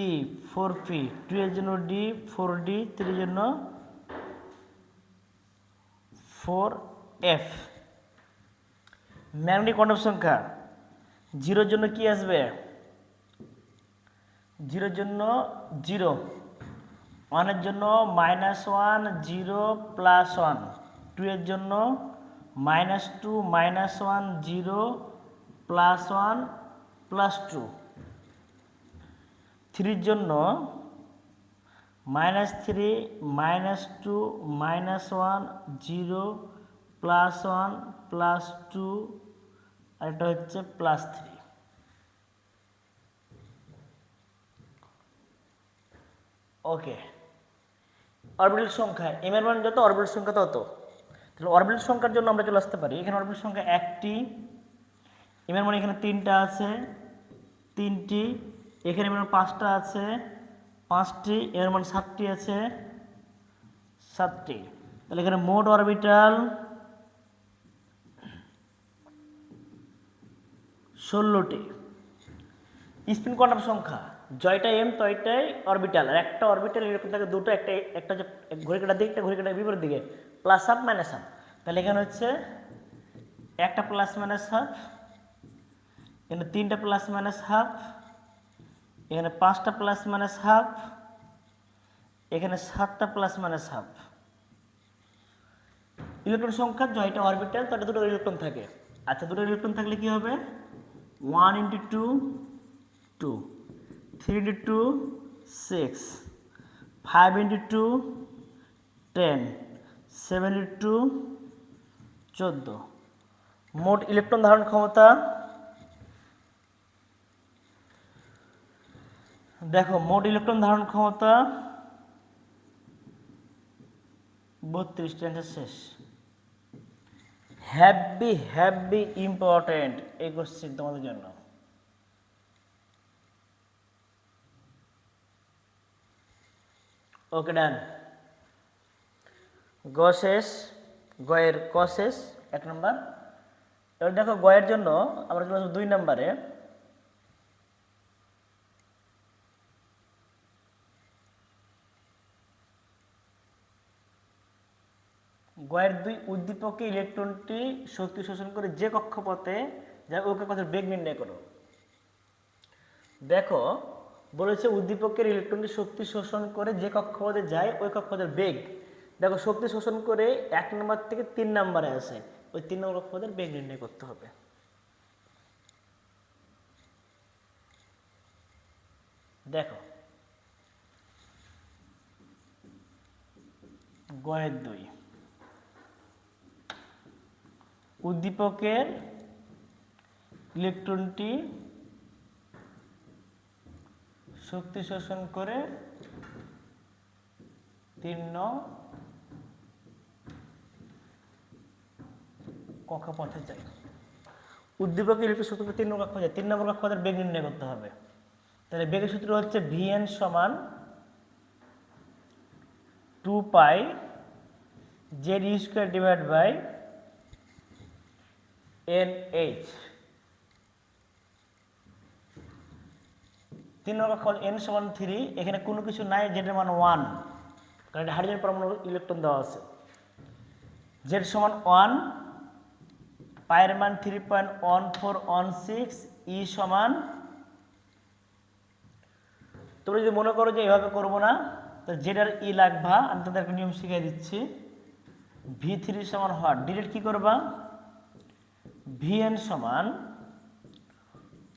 4p, 2 এর জন্য d, 4d, 3 এর জন্য 4f। ম্যাগনেটিক কোয়ান্টাম সংখ্যা 0 এর জন্য কি আসবে? 0 এর জন্য 0, 1 এর জন্য -1, 0, +1, 2 এর জন্য -2, -1, 0, +1, +2, 3 এর জন্য -3, -2, -1, 0, +1, +2, আর এটা হচ্ছে +3। ওকে, অরবিটাল সংখ্যা m এর মান যত, অরবিটাল সংখ্যা তত। তাহলে অরবিটাল সংখ্যার জন্য আমরা চলে আসতে পারি, এখানে অরবিটাল সংখ্যা 1টি, m এর মান এখানে 3টা আছে, 3টি, এখানে m এর মান 5টা আছে, 5টি, m এর মান 7টি আছে, 7টি। তাহলে এখানে মোট অরবিটাল 16টি। স্পিন কোয়ান্টাম সংখ্যা জয়টা m তয়টাই অরবিটাল, আর একটা অরবিটাল এরকম থাকে দুটো, একটা যে ঘড়ি কাটার দিকে, একটা ঘড়ি কাটার বিপরীত দিকে, প্লাস হাফ মাইনাস হাফ। তাহলে এখানে হচ্ছে একটা প্লাস মাইনাস হাফ, এখানে 3টা প্লাস মাইনাস হাফ, এখানে 5টা প্লাস মাইনাস হাফ, এখানে 7টা প্লাস মাইনাস হাফ। ইলেকট্রন সংখ্যা জয়টা অরবিটাল, তাহলে দুটো ইলেকট্রন থাকে। আচ্ছা, দুটো ইলেকট্রন থাকলে কি হবে? 1 × 2, 2, 3 × 2, 6, 5 × 2, 10, 7 × 2, 14। মোট ইলেকট্রন ধারণ ক্ষমতা দেখো, মোট ইলেকট্রন ধারণ ক্ষমতা 32। টেন্সের শেষ। হ্যাভি ইম্পর্টেন্ট এই কোশ্চেন তোমাদের জন্য। ওকে, ডান। গ শেষ, গয়ের ক শেষ 1 নম্বর। এবার দেখো গয়ের জন্য আমরা চলে আসবো 2 নম্বরে। গয়ের 2 উদ্দীপকে ইলেকট্রনটি শক্তি শোষণ করে যে কক্ষপথে যায় ওই কক্ষপথের বেগ নির্ণয় করো। দেখো বলেছে উদ্দীপকের ইলেকট্রনটি শক্তি শোষণ করে যে কক্ষপথে যায় ওই কক্ষপথের বেগ। দেখো শক্তি শোষণ করে 1 নম্বর থেকে 3 নম্বরে আসে, ওই 3 নম্বর কক্ষপথের বেগ নির্ণয় করতে হবে। দেখো গয়ের 2 উদ্দীপকের ইলেকট্রনটি শক্তি শোষণ করে 3 নং কক্ষপথে যায়। উদ্দীপকের ইলেকট্রন শক্তি 3 নম্বর কক্ষপথে যায়, 3 নম্বর কক্ষপথের বেগ নির্ণয় করতে হবে। তাহলে বেগের সূত্র হচ্ছে Vn সমান 2 pi z u square divide by NH। 3 number কক্ষপথ n সমান 3, এখানে কোনো কিছু নাই, জেড এর মান 1, কারণ এটা হাইড্রোজেন পরমাণু ইলেকট্রন দেওয়া আছে। জেড সমান 1, পায়ের মান 3.1416, ই সমান, তোমরা যদি মনে করো যে এভাবে করবো না, তো জেড আর ই লাগবা, আমি তোমাদের একটা নিয়ম শিখিয়ে দিচ্ছি। V3 সমান হট, ডিরেক্ট কি করবা, Vn সমান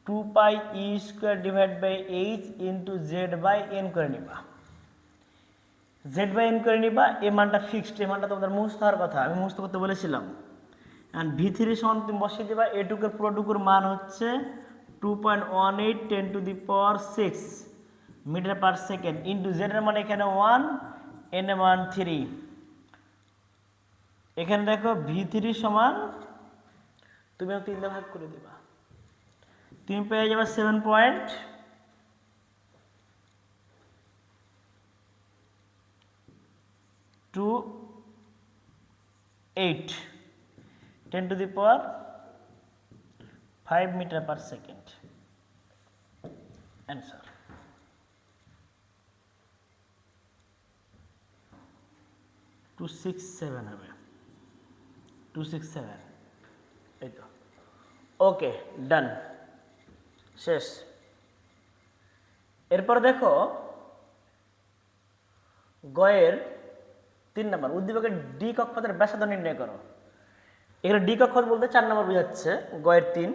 2 pi e square divide by h into z by n করে নিবা। জেড বাই এন করে নিবা, এই মানটা ফিক্সড, এই মানটা তোমাদের মুছতে হওয়ার কথা, আমি মুছতে করতে বলেছিলাম। অ্যান্ড V3 সমান তুমি বসিয়ে দেবা, এটুকুর পুরোটুকুর মান হচ্ছে 2.18 10⁶ metre per second into Z এর মান এখানে 1, এন এর মান 3। এখানে দেখো V3 সমান তুমি 3 দিয়ে ভাগ করে দিবা, তুমি পেয়ে যাবে 7.28 10⁵ মিটার পার সেকেন্ড। অ্যান্সার 267 হবে, 267, এই তো। ওকে, ডান, শেষ। এরপর দেখো গয়ের 3 নম্বর উদ্দীপকের ডি কক্ষপথের ব্যাসার্ধ নির্ণয় করো। এখানে ডি কক্ষপথ বলতে 4 নম্বর বোঝাচ্ছে, গয়ের 3।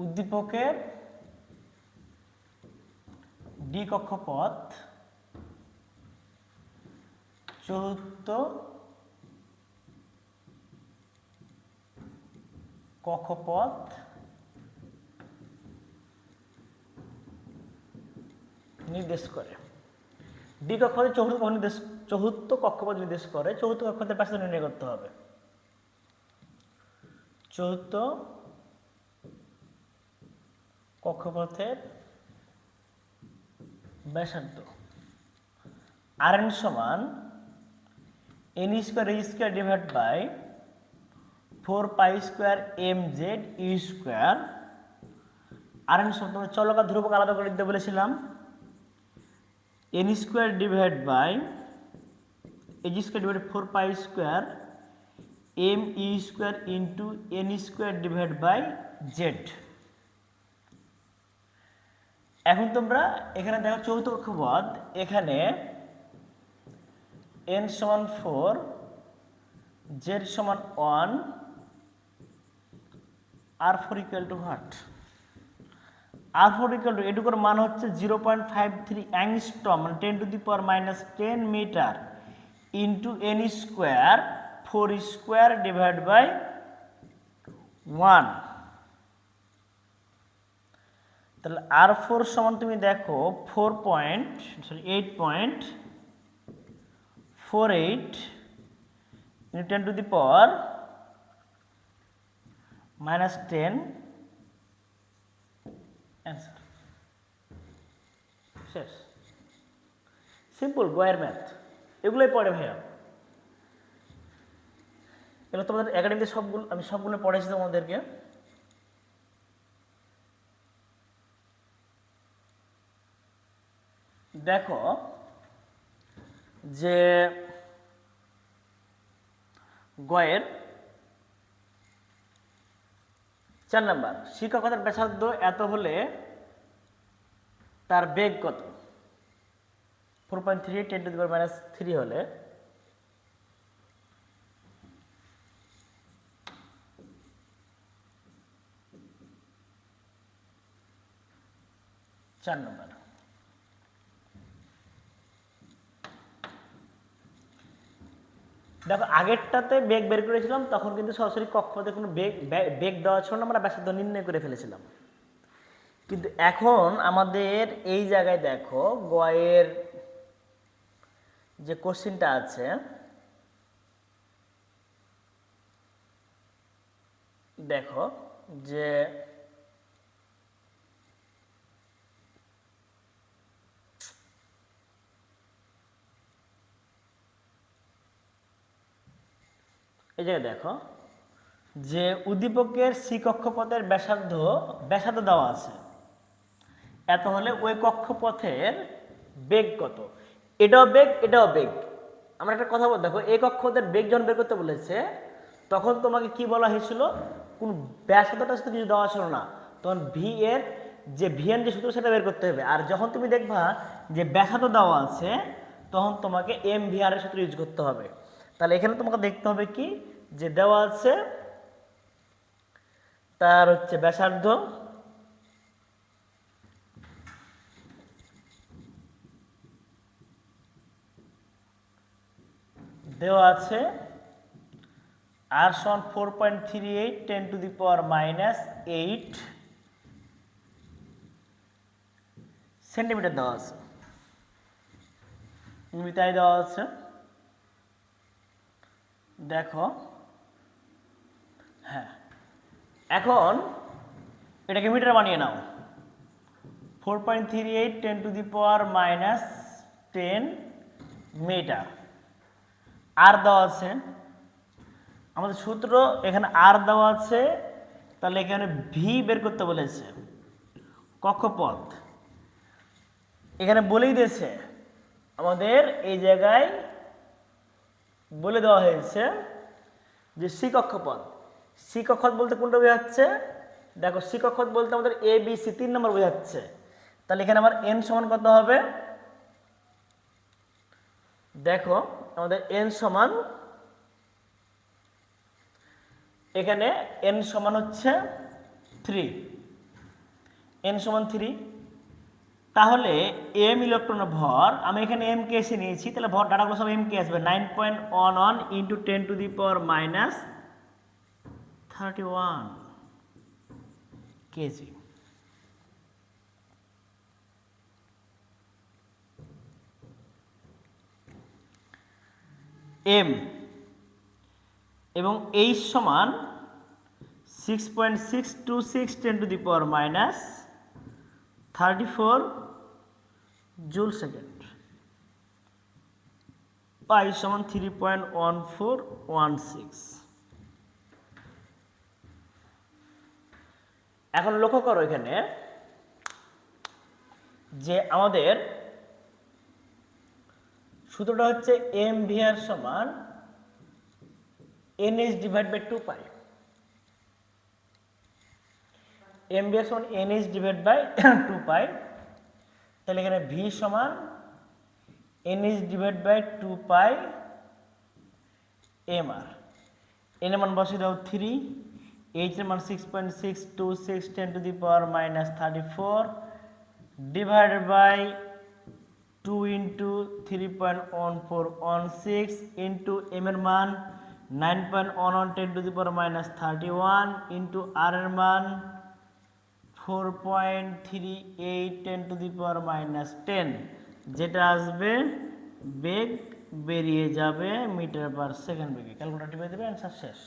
উদ্দীপকের ডি কক্ষপথ চতুর্থ কক্ষপথ নির্দেশ করে। ডি কক্ষপথের চতুর্থ কক্ষপথ নির্দেশ করে, চতুর্থ কক্ষপথের ব্যাসার্ধ নির্ণয় করতে হবে। চতুর্থ কক্ষপথের ব্যাসার্ধ Rn সমান n square E square divide by 4 pi square M Z E square. Rn সমান তোমার চলক আর ধ্রুবক আলাদা করে দিতে বলেছিলাম, n square divide by H square divide 4 pi square M E square into n square divide by জেড। এখন তোমরা এখানে দেখো চতুর্থ কক্ষপথ, এখানে n সমান 4, z সমান 1, r4 equal to what, r4 equal to এটুকুর মান হচ্ছে 0.53 অ্যাংস্ট্রম, মানে 10⁻10 metre into n square 4 square divide by 1। তাহলে R4 সমান তুমি দেখো 8.48 × 10⁻10। অ্যান্সার শেষ। সিম্পল গয়ের ম্যাথ, এগুলোই পড়ে ভাইয়া। এগুলো তোমাদের একাডেমিতে সবগুলো আমি সবগুলো পড়াইছি তোমাদেরকে। দেখো যে গয়ের 4 নাম্বার, শিক্ষকতার ব্যাসার্ধ এত হলে তার বেগ কত? 4.3 10⁻³ হলে চার নম্বর। দেখো আগেরটাতে বেগ বের করেছিলাম তখন কিন্তু সরাসরি কক্ষপথে কোনো বেগ দেওয়া ছিল না, আমরা ব্যাসার্ধ নির্ণয় করে ফেলেছিলাম। কিন্তু এখন আমাদের এই জায়গায় দেখো গয়ের যে কোশ্চেনটা আছে, দেখো যে এই জায়গায় দেখো যে উদ্দীপকের সি কক্ষপথের ব্যাসার্ধ দেওয়া আছে এত হলে ওই কক্ষপথের বেগ কত? এটাও বেগ এটাও বেগ। আমরা একটা কথা বল, দেখো এই কক্ষপথের বেগ যখন বের করতে বলেছে তখন তোমাকে কি বলা হয়েছিল? কোন ব্যাসার্ধটা সাথে কিছু দেওয়া ছিল না, তখন ভিএন যে সূত্র সেটা বের করতে হবে। আর যখন তুমি দেখবা যে ব্যাসার্ধ দেওয়া আছে তখন তোমাকে এম ভি আর এর সূত্র ইউজ করতে হবে। তাহলে এখানে তোমাকে দেখতে হবে কি যে দেওয়া আছে তার হচ্ছে ব্যাসার্ধ দেওয়া আছে আর সমান 4.38 10⁻⁸ সেন্টিমিটার দেওয়া আছে, মিটারে দেওয়া আছে। দেখো হ্যাঁ, এখন এটাকে মিটার বানিয়ে নাও। 4.38 10⁻⁻10 মিটার। আর দেওয়া আছে আমাদের সূত্র, এখানে আর দেওয়া আছে, তাহলে এখানে ভি বের করতে বলেছে কক্ষপথ। এখানে বলেই দিয়েছে আমাদের এই জায়গায় বলে দেওয়া হয়েছে যে সি কক্ষপথ। সি কক্ষপথ বলতে কোনটা বোঝাচ্ছে? দেখো সি কক্ষপথ বলতে আমাদের এ বি সি 3 নম্বর বোঝাচ্ছে। তাহলে এখানে আমার এন সমান কত হবে? দেখো আমাদের এন সমান, এখানে এন সমান হচ্ছে 3, এন সমান 3। তাহলে এম ইলেকট্রনের ভর, আমি এখানে এম কে এসে নিয়েছি, তাহলে ভর ডাটাগুলো সব এম কে আসবে 9.11 ইন্টু 10⁻31 কেজি। এম এবং এইচ সমান 6.626 10⁻34 জুল সেকেন্ড। পাই সমান 3.1416। এখন লক্ষ্য করো এখানে যে আমাদের সূত্রটা হচ্ছে এম ভি আর সমান NH divide by 2 pi. M v r সমান NH ডিভাইড বাই 2 পাই। তাহলে এখানে ভি সমান NH divide by 2 pi M R. N এর মান বসিয়ে দাও 3, এইচ এর মান 6.626 10⁻34 divided by 2 into 3.1416 into M এর মান 9.11 10⁻31 ইন্টু আর এর মান 4.38 10⁻10, যেটা আসবে বেগ বেরিয়ে যাবে মিটার পার সেকেন্ড বেগে। ক্যালকুলেটর টিপে দেবে, অ্যান্সার শেষ।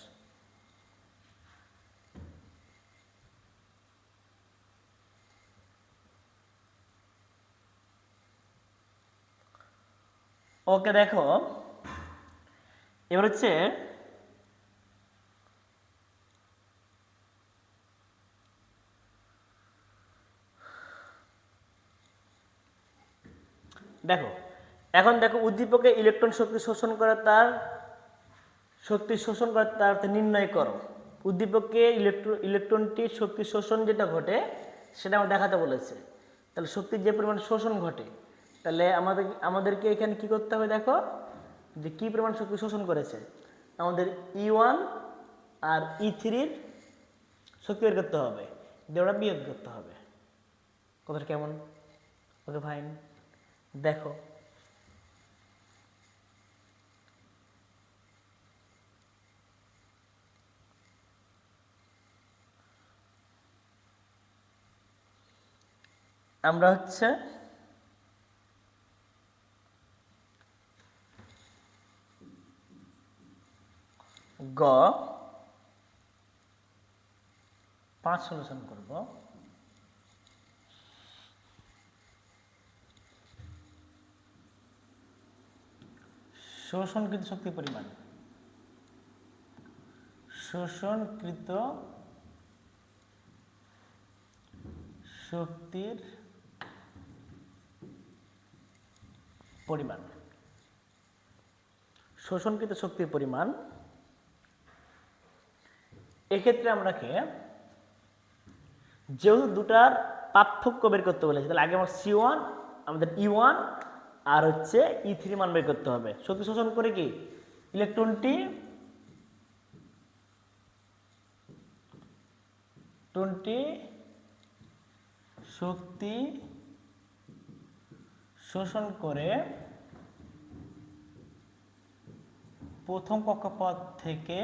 ওকে, দেখো এবার হচ্ছে দেখো এখন দেখো উদ্দীপকে ইলেকট্রন শক্তি শোষণ করে তার নির্ণয় করো। উদ্দীপকে ইলেকট্রনটির শক্তি শোষণ যেটা ঘটে সেটা আমার দেখাতে বলেছে। তাহলে শক্তির যে পরিমাণ শোষণ ঘটে, তাহলে আমাদেরকে এখানে কি করতে হবে, দেখো যে কি পরিমাণ শক্তি শোষণ করেছে। আমাদের E1 আর E3-র শক্তি বের করতে হবে, ওটা বিয়োগ করতে হবে। কথাটা কেমন? Okay fine. দেখো আমরা হচ্ছে গ 5 সলিউশন করব। শোষণকৃত শক্তির পরিমাণ, শোষণকৃত শক্তির পরিমাণ, শোষণকৃত শক্তির পরিমাণ। এক্ষেত্রে আমরাকে যেহেতু দুটার পার্থক্য বের করতে বলেছে, তাহলে আগে আমার C1 আমাদের E1 আর হচ্ছে E3 মান বের করতে হবে। শক্তি শোষণ করে কি ইলেকট্রনটি শক্তি শোষণ করে প্রথম কক্ষপথ থেকে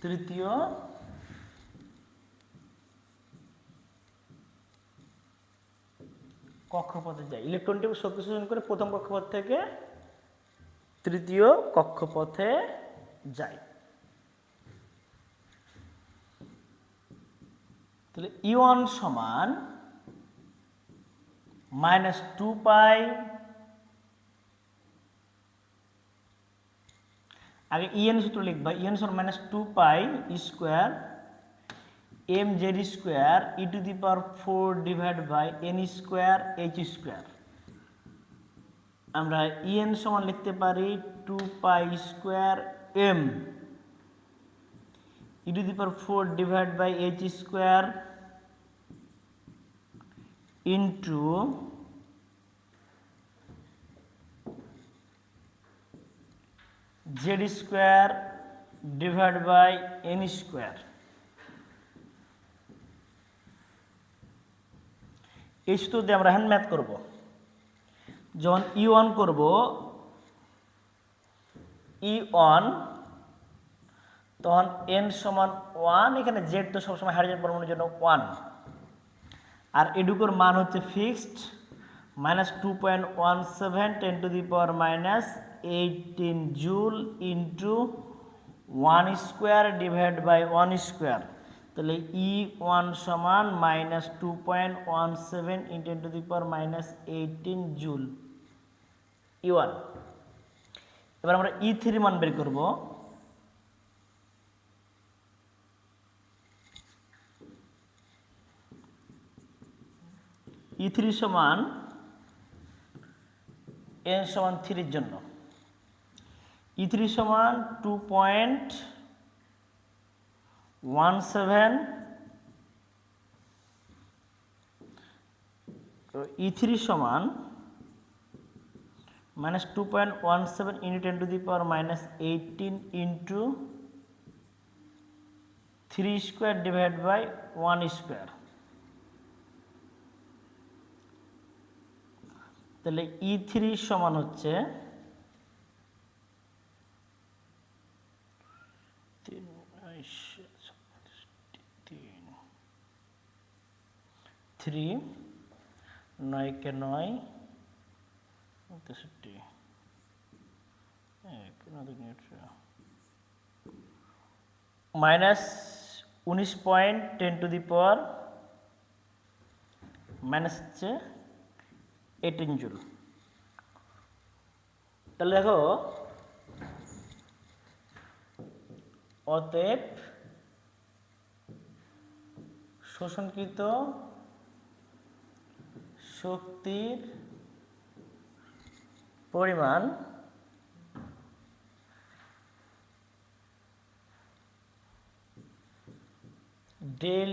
তৃতীয় কক্ষপথে যায়। ইলেকট্রনটি শক্তি শোষণ করে প্রথম কক্ষপথ থেকে তৃতীয় কক্ষপথে যায়। তাহলে E1 সমান -2π, আগে EN সূত্র লিখবা। EN সমান -2π square mz² e⁴ divide by n square h square. আমরা EN সমান লিখতে পারি 2π square m e⁴ divide by h square into z square divide by n square. এই সূত্র দিয়ে আমরা হ্যান্ড ম্যাথ করব। যখন E1 করব, E1 তখন n সমান 1, এখানে z তো সবসময় হাইড্রোজেন পরমাণুর জন্য 1, আর এডুকোর মান হচ্ছে fixed -2.17 10⁻⁻18 joule into 1 square divide by 1 square. তাহলে E1 সমান -2.17 × 10⁻18 জুল E1। এবার আমরা E3 মান বের করব। E3 সমান n সমান 3 এর জন্য E3 সমান 2.17, E3 সমান -2.17 × 10⁻18 into 3 square divide by 1 square. তাহলে E3 সমান হচ্ছে 3 9 × 9 63 -19 × 10⁻⁻18 জুল। তাহলে দেখো অতএব শোষণকৃত শক্তির পরিমাণ ডেল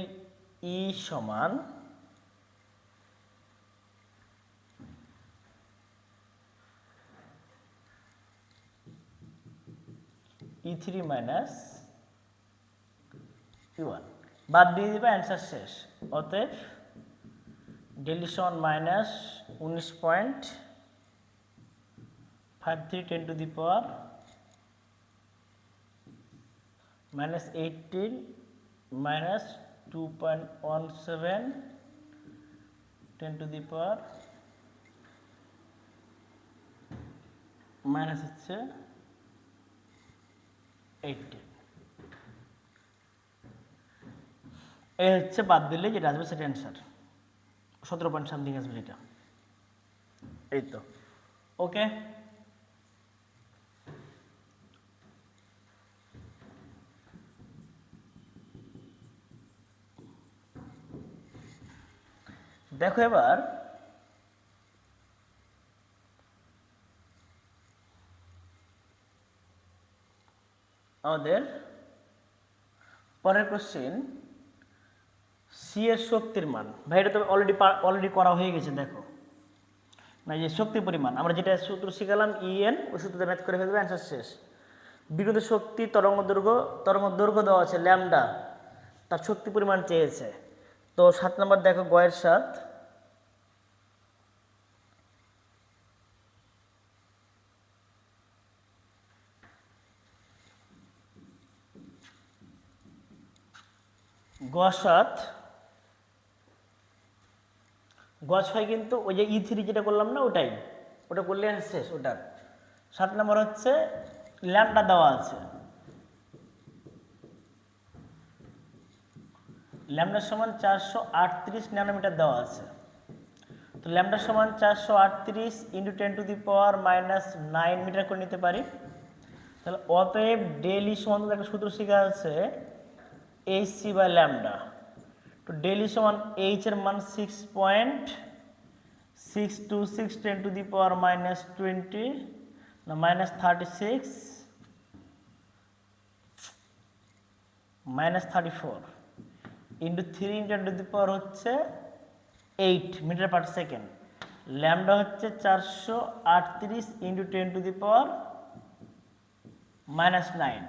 ই সমান E3 মাইনাস E1 বাদ দিয়ে দিবা, অ্যান্সার শেষ। অতএব ডেল ই সমান minus 19.53 10 to the power minus 18 minus 2.17 10 to the power minus হচ্ছে 18। এই হচ্ছে বাদ দিলে যেটা আসবে সেটা অ্যান্সার, 17 পয়েন্ট সামথিং আসবে যেটা। এই তো ওকে। দেখো এবার আমাদের পরের কোশ্চেন, সি এর শক্তির মান। ভাই এটা তো অলরেডি করা হয়ে গেছে। দেখো না, যে শক্তি পরিমাণ আমরা যেটা সূত্র শিখালাম EN, ওই সূত্রতে ম্যাথ করে ফেলবে, অ্যান্সার শেষ। বিকিরিত শক্তি তরঙ্গ দৈর্ঘ্য দেওয়া আছে ল্যামডা, তার শক্তি পরিমাণ চেয়েছে। তো 7 নম্বর দেখো, গয়ের 7, গ7 কিন্তু ওই যে E3 যেটা করলাম না, ওটা করলে শেষ ওটার। 7 নম্বর হচ্ছে ল্যামডা দেওয়া আছে, ল্যামডা সমান 438 ন্যানোমিটার দেওয়া আছে। তো ল্যামডা সমান 438 into 10 to the power minus 9 metre করে নিতে পারি। তাহলে অতএব ডেল ই সমান একটা সূত্র শেখা আছে HC বাই ল্যামডা। তো ডেল ই সমান H এর মান 6.626 10 টু দি পাওয়ার মাইনাস 20 না minus 36 minus 34 into 3 10 to the power হচ্ছে 8 মিটার পার সেকেন্ড। ল্যামডা হচ্ছে 438 into 10 to the power minus 9।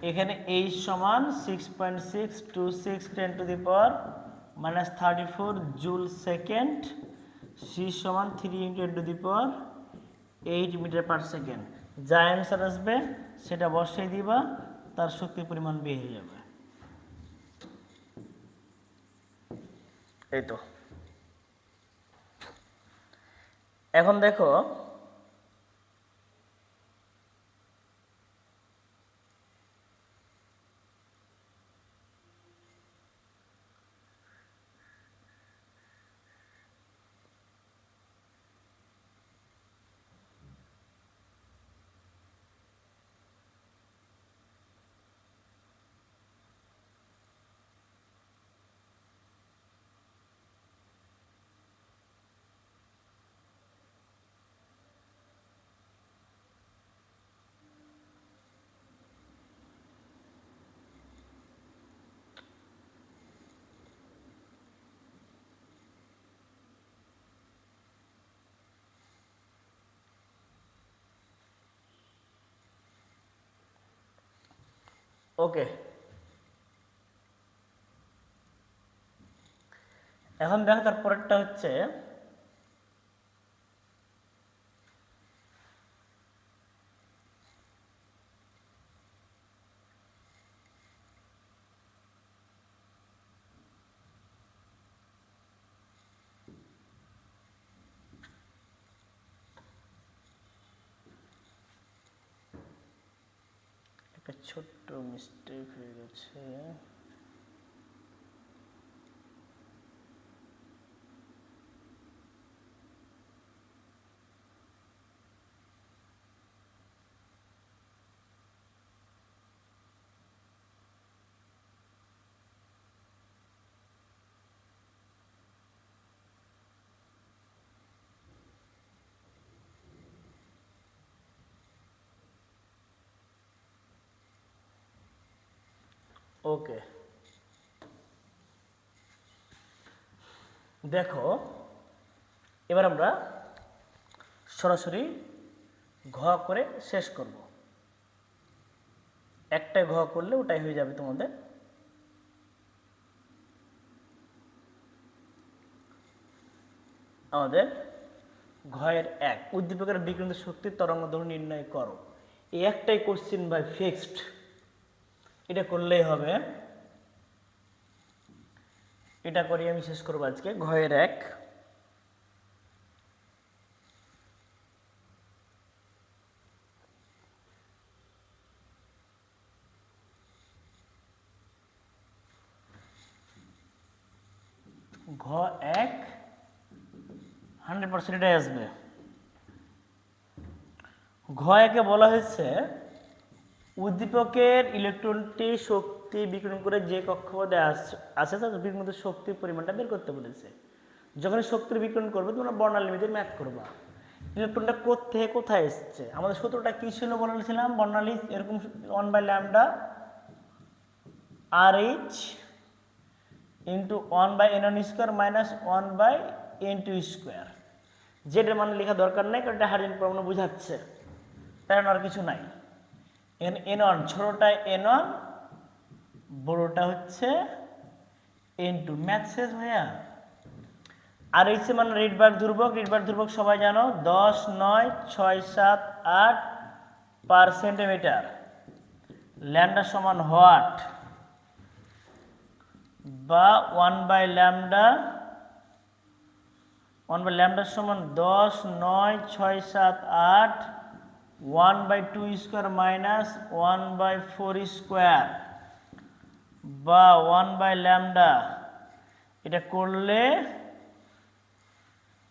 এখানে H সমান 6.626 10 to the power minus 34 joule second. C সমান 3 into 10 to the power 8 metre per second. যা answer আসবে সেটা বসিয়ে দিবা, তার শক্তির পরিমাণ বের হয়ে যাবে। এই তো এখন দেখো ওকে, এখন দেখো তারপরেরটা হচ্ছে একটা ছোট্ট মিস্টেক হয়ে গেছে। ওকে, দেখো এবার আমরা সরাসরি ঘ করে শেষ করব। একটাই ঘ করলে ওটাই হয়ে যাবে তোমাদের। আমাদের ঘয়ের 1 উদ্দীপকের বিকিরণিত শক্তির তরঙ্গ দৈর্ঘ্য নির্ণয় করো। এই একটাই কোশ্চিন বাই ফিক্সড, এটা করলেই হবে। এটা করি আমি শেষ করবো আজকে। ঘয়ের 1 ঘ 1 100% এটাই আসবে। ঘ 1-এ বলা হয়েছে উদ্দীপকের ইলেকট্রনটি শক্তি বিকিরণ করে যে কক্ষপথে আসে তার বিকিরণিত শক্তির পরিমাণটা বের করতে বলেছে। যখন শক্তির বিকিরণ করবে তোমরা বর্ণালী দিয়ে ম্যাথ করবা। ইলেকট্রনটা কোত্থেকে কোথায় এসছে, আমাদের সূত্রটা কী ছিল বলেছিলাম, বর্ণালী এরকম 1/λ RH into 1/n1² minus 1/n2²। যেটার মানে লেখা দরকার নেই, কারণ এটা হাইড্রোজেন পরমাণু বোঝাচ্ছে, কারণ আর কিছু নাই। n1 ছোটটা n1, বড়টা হচ্ছে n2। ম্যাথ শেষ ভাইয়া। আর এইচ মানে রিডবার্গ ধ্রুবক। রিডবার্গ ধ্রুবক সবাই জানো 10, 9, 6, 7, 8 পার সেন্টিমিটার। ল্যামডা সমান হোয়াট বা 1/λ, 1/λ সমান 10, 9, 6, 7, 8 1/2² মাইনাস 1/4² বা 1/λ। এটা করলে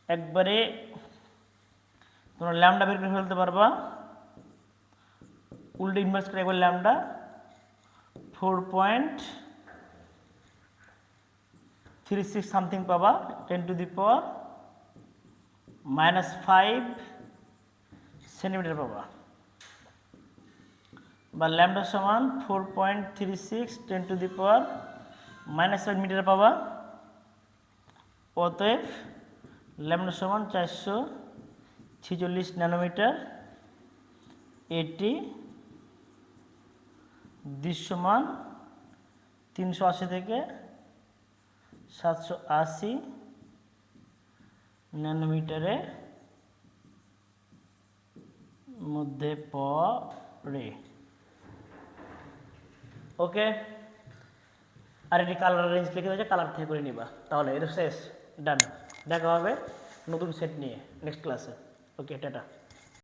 একবারে তোমরা ল্যামডা বের করে ফেলতে পারবা। উল্টো ইনভার্স করে একবার ল্যামডা 4.36 সামথিং পাবা, 10⁻⁻5 সেন্টিমিটার পাবা, বা ল্যামডা সমান 4.36 10⁻⁻5 মিটার পাবা। অতএব ল্যামডা সমান 446 ন্যানোমিটার। এটি দৃশ্যমান 380 থেকে 780 ন্যানোমিটারের মধ্যে পড়ে। ওকে, আর এটি কালার রেঞ্জ লিখে দিয়েছে, কালার থেকে করে নিবা। তাহলে এটা শেষ, ডান। দেখা হবে নতুন সেট নিয়ে নেক্সট ক্লাসে। ওকে, টাটা।